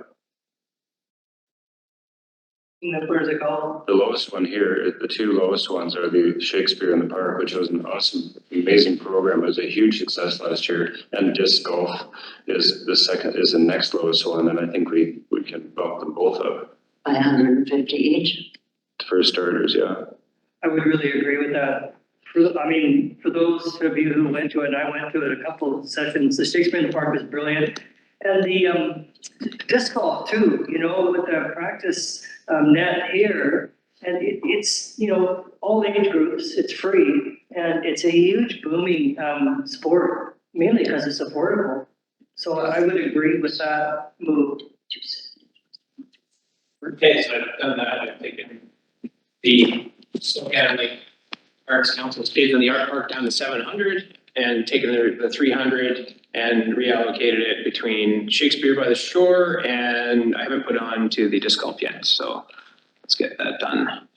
And where's it called? The lowest one here, the two lowest ones are the Shakespeare in the Park, which was an awesome, amazing program. It was a huge success last year. And disc golf is the next lowest one. And I think we can bump them both up. By 150 each. For starters, yeah. I would really agree with that. For those of you who went to it, and I went to it a couple of sessions, the Shakespeare in the Park was brilliant. And the disc golf too, with the practice net here, and it's, all age groups, it's free, and it's a huge booming sport, mainly because it's affordable. So I would agree with that move. for kids, I've done that, I've taken the Spokane Lake Arts Council's kids in the art park down to 700 and taken the 300 and reallocated it between Shakespeare by the Shore, and I haven't put on to the disc golf yet, so let's get that done.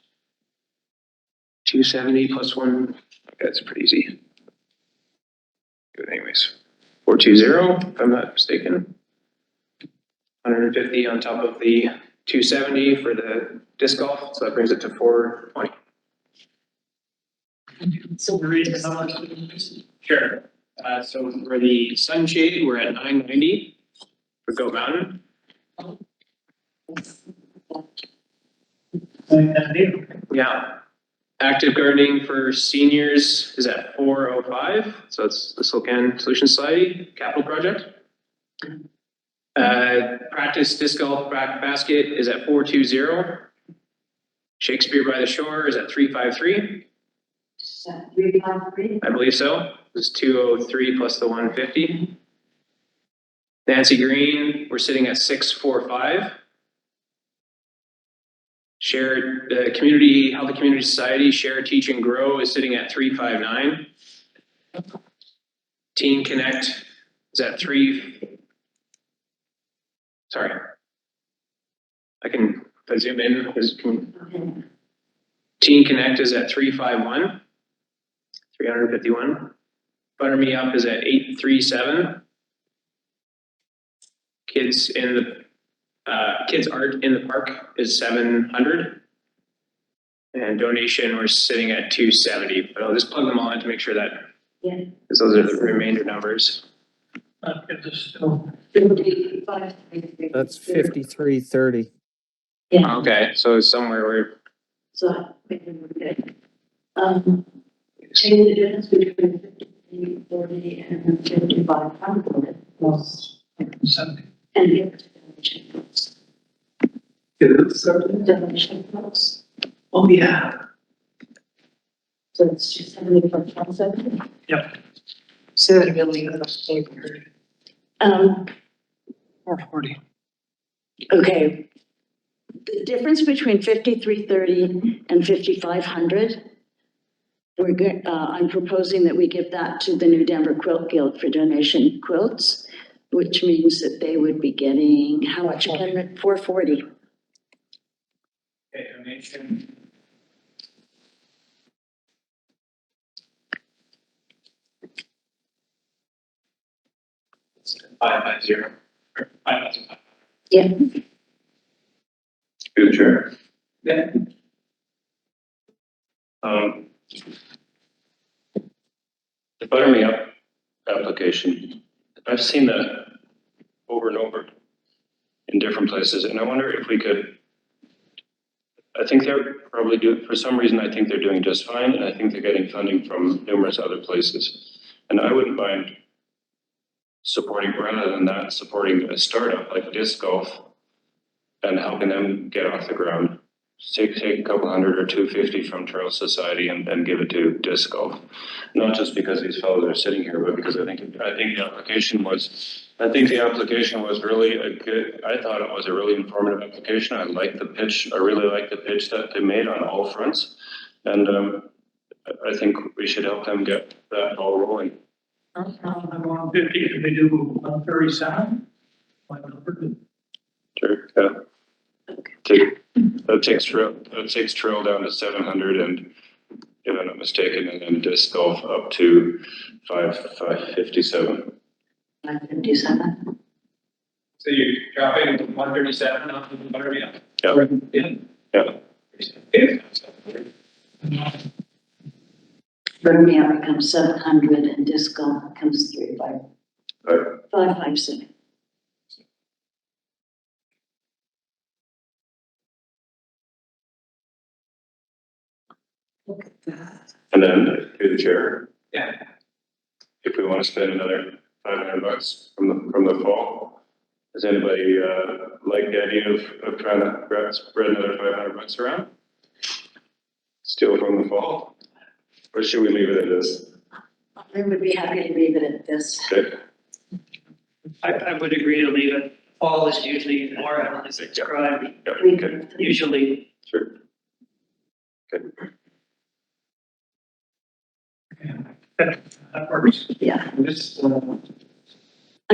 270 plus one, okay, that's pretty easy. Good anyways. 420, if I'm not mistaken. 150 on top of the 270 for the disc golf, so that brings it to 420. So we're reading how much? Sure. So for the sunshade, we're at 990 for Goat Mountain. Yeah. Active gardening for seniors is at 405. So it's the Spokane Solution Society capital project. Practice disc golf basket is at 420. Shakespeare by the Shore is at 353. 353. I believe so. It's 203 plus the 150. Nancy Green, we're sitting at 645. Share the community, Healthy Community Society, Share, Teach and Grow is sitting at 359. Teen Connect is at sorry. I can zoom in. Teen Connect is at 351. 351. Butter Me Up is at 837. Kids Art in the Park is 700. And donation, we're sitting at 270, but I'll just plug them all in to make sure that, because those are the remainder numbers. That gives us still. That's 5330. Yeah, Okay, so somewhere where, so, change the difference between 5340 and 5500 plus. 70. And here, donation plus. Donation plus. Oh, yeah. So it's 270 for transit. Say that again, Lena, that's so weird. 440. Okay. The difference between 5330 and 5500, I'm proposing that we give that to the New Denver Quilt Guild for donation quilts, which means that they would be getting, how much again? 440. Okay, donation. Five by zero, or 5,000. Yeah. Through the chair. Yeah. The Butter Me Up application, I've seen that over and over in different places, and I wonder if we could, I think they're probably doing, for some reason, I think they're doing just fine, and I think they're getting funding from numerous other places. And I wouldn't mind supporting, rather than that, supporting a startup like disc golf and helping them get off the ground. Take a couple hundred or 250 from Trail Society and give it to disc golf. Not just because these fellows are sitting here, but because I think the application was really a good, I thought it was a really informative application. I liked the pitch. I really liked the pitch that they made on all fronts. And I think we should help them get that all rolling. 150, can we do 137? Sure, yeah. That takes trail down to 700 and, if I'm not mistaken, and then disc golf up to 557. 557. So you're dropping 137 off the Butter Me Up? Yeah. Yeah. Yeah. Butter Me Up becomes 700 and disc golf becomes 556. Look at that. And then through the chair, Yeah. if we want to spend another $500 from the fall, does anybody like the idea of trying to spread another $500 around? Steal from the fall, or should we leave it at this? I would be happy to leave it at this. Okay. I would agree to leave it. Fall is usually more as described, Yeah. Okay. usually. Sure. Okay. That works. Yeah. This, I'm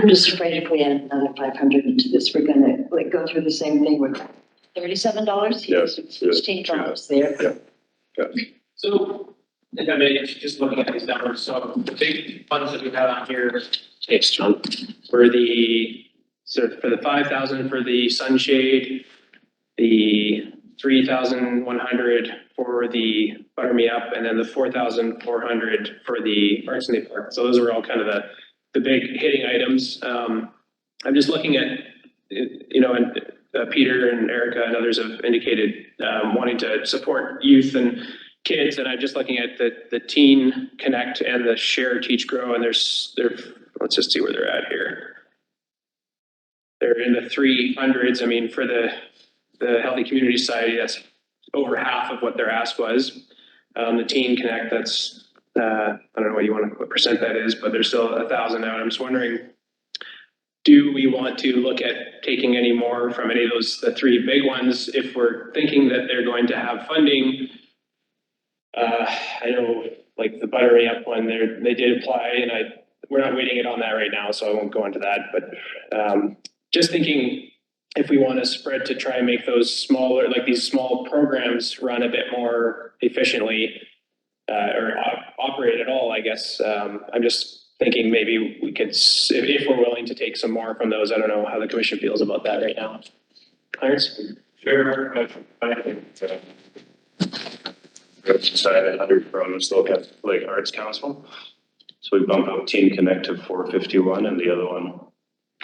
just afraid if we add another 500 into this, we're gonna like go through the same thing with $37. Yes. $16 there. Yeah. so, I mean, just looking at these numbers, so the big ones that we have on here, thanks, John, for the 5,000 for the sunshade, the 3,100 for the Butter Me Up, and then the 4,400 for the Arts in the Park. So those are all kind of the big hitting items. I'm just looking at, and Peter and Erica and others have indicated wanting to support youth and kids, and I'm just looking at the Teen Connect and the Share, Teach, Grow, and let's just see where they're at here. They're in the 300s. I mean, for the Healthy Community Society, that's over half of what their ask was. The Teen Connect, that's, I don't know what percent that is, but there's still 1,000 out. I'm just wondering, do we want to look at taking any more from any of the three big ones if we're thinking that they're going to have funding? I know, like the Butter Me Up one, they did apply, and we're not waiting it on that right now, so I won't go into that. But just thinking, if we want to spread to try and make those smaller, like these small programs run a bit more efficiently, or operate at all, I guess. I'm just thinking maybe we could, if we're willing to take some more from those. I don't know how the commission feels about that right now. Clarence? Sure. I think decided 100 from Slow Lake Arts Council. So we bumped up Teen Connect to 451 and the other one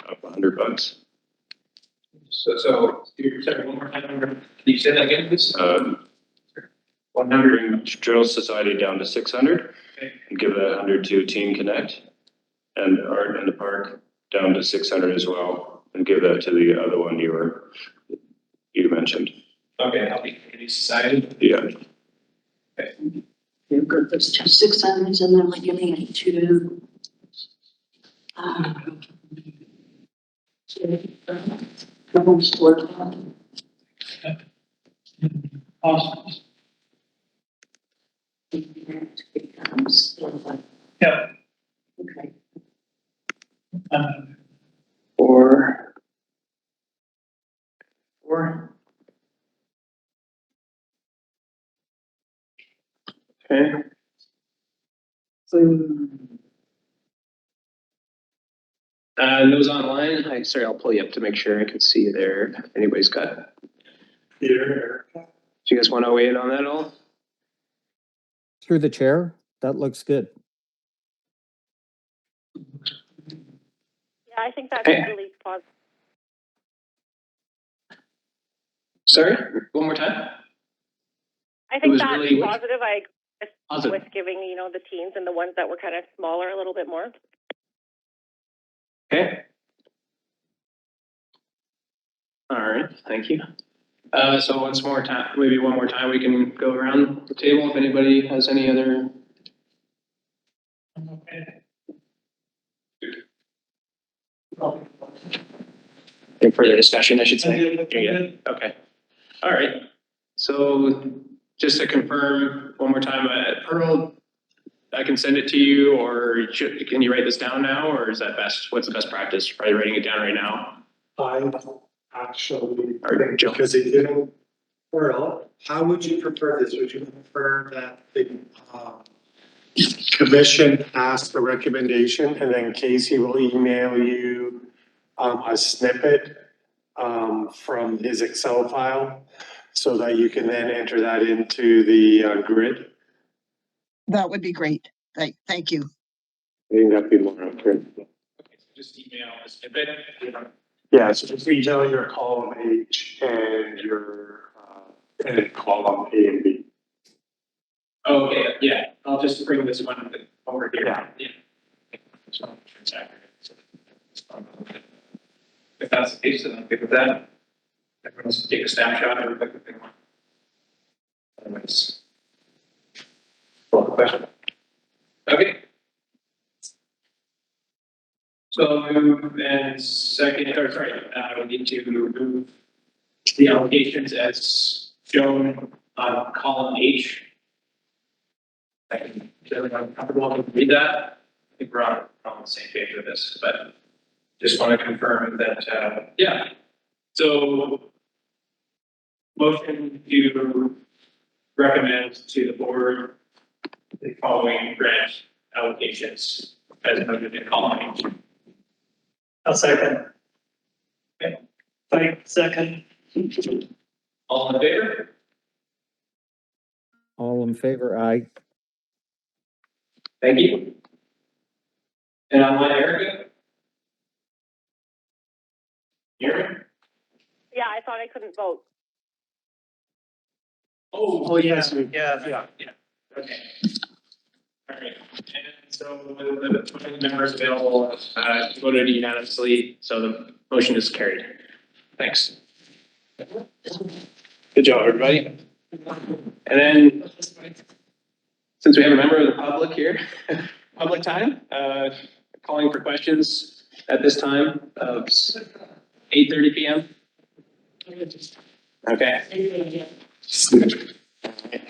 up $100. So you're sorry, one more time. Can you say that again, please? 100 bring Trail Society down to 600, Okay. and give that 100 to Teen Connect, and Art in the Park down to 600 as well, and give that to the other one you mentioned. Okay, Healthy Community Society. Yeah. Okay. You're good. there's 2 600s and then we're giving it to, Awesome. becomes, Yeah. okay. Four. Okay. Those online, sorry, I'll pull you up to make sure I can see you there. If anybody's got, Peter, do you guys want to weigh in on that at all? Through the chair, that looks good. Yeah, I think that's Hey. really positive. Sorry, one more time? I think was that's really which? positive. I agree Positive. with giving, you know, the teens and the ones that were kind of smaller a little bit more. Okay. All right, thank you. So once more time, maybe one more time, we can go around the table if anybody has any other. Any further discussion, I should say. Yeah, okay. All right. So just to confirm one more time, Pearl, I can send it to you, or can you write this down now, or is that best? What's the best practice? Probably writing it down right now. I actually, Or Joe. because it didn't, Earl, how would you prefer this? Would you prefer that the, commission pass the recommendation and then Casey will email you, a snippet, from his Excel file so that you can then enter that into the, grid? That would be great. Thank you. I think that'd be more accurate. Okay, so just email a snippet. Yeah, so just email your column H and your, and column A and B. Okay, yeah, I'll just bring this one over here. Yeah. So, it's accurate. If that's the case, then I'm good with that. Everyone else take a snapshot or pick the thing one. Otherwise. Well, question. Okay. So move and second, or sorry, we need to remove the allocations as shown on column H. Is everyone comfortable to read that? I think we're on the same page with this, but just want to confirm that, yeah. So motion to recommend to the board the following grant allocations as noted in column H. I'll second. Okay. Second. All in favor? All in favor, aye. Thank you. And online, Erica? Here? Yeah, I thought I couldn't vote. Oh, yes, yeah. Okay. All right, and so the members available, voted unanimously, so the motion is carried. Thanks. Good job, everybody. And then, since we have a member of the public here, public time, calling for questions at this time of 8:30 PM. Okay.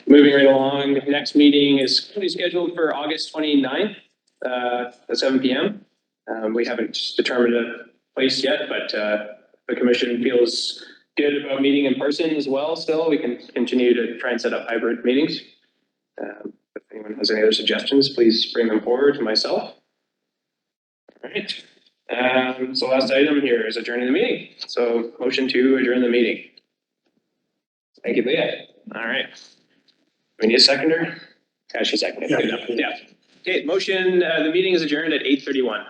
Moving right along, next meeting is scheduled for August 29th, at 7 PM. We haven't determined a place yet, but, the commission feels good about meeting in person as well. Still, we can continue to try and set up hybrid meetings. If anyone has any other suggestions, please bring them forward to myself. All right. So last item here is adjourning the meeting. So motion to adjourn the meeting. Thank you, Leah. All right. We need a seconder? She's seconded. Good enough. Yeah. Okay, motion, the meeting is adjourned at 8:31.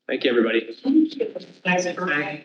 Thank you, everybody. Thanks, everybody.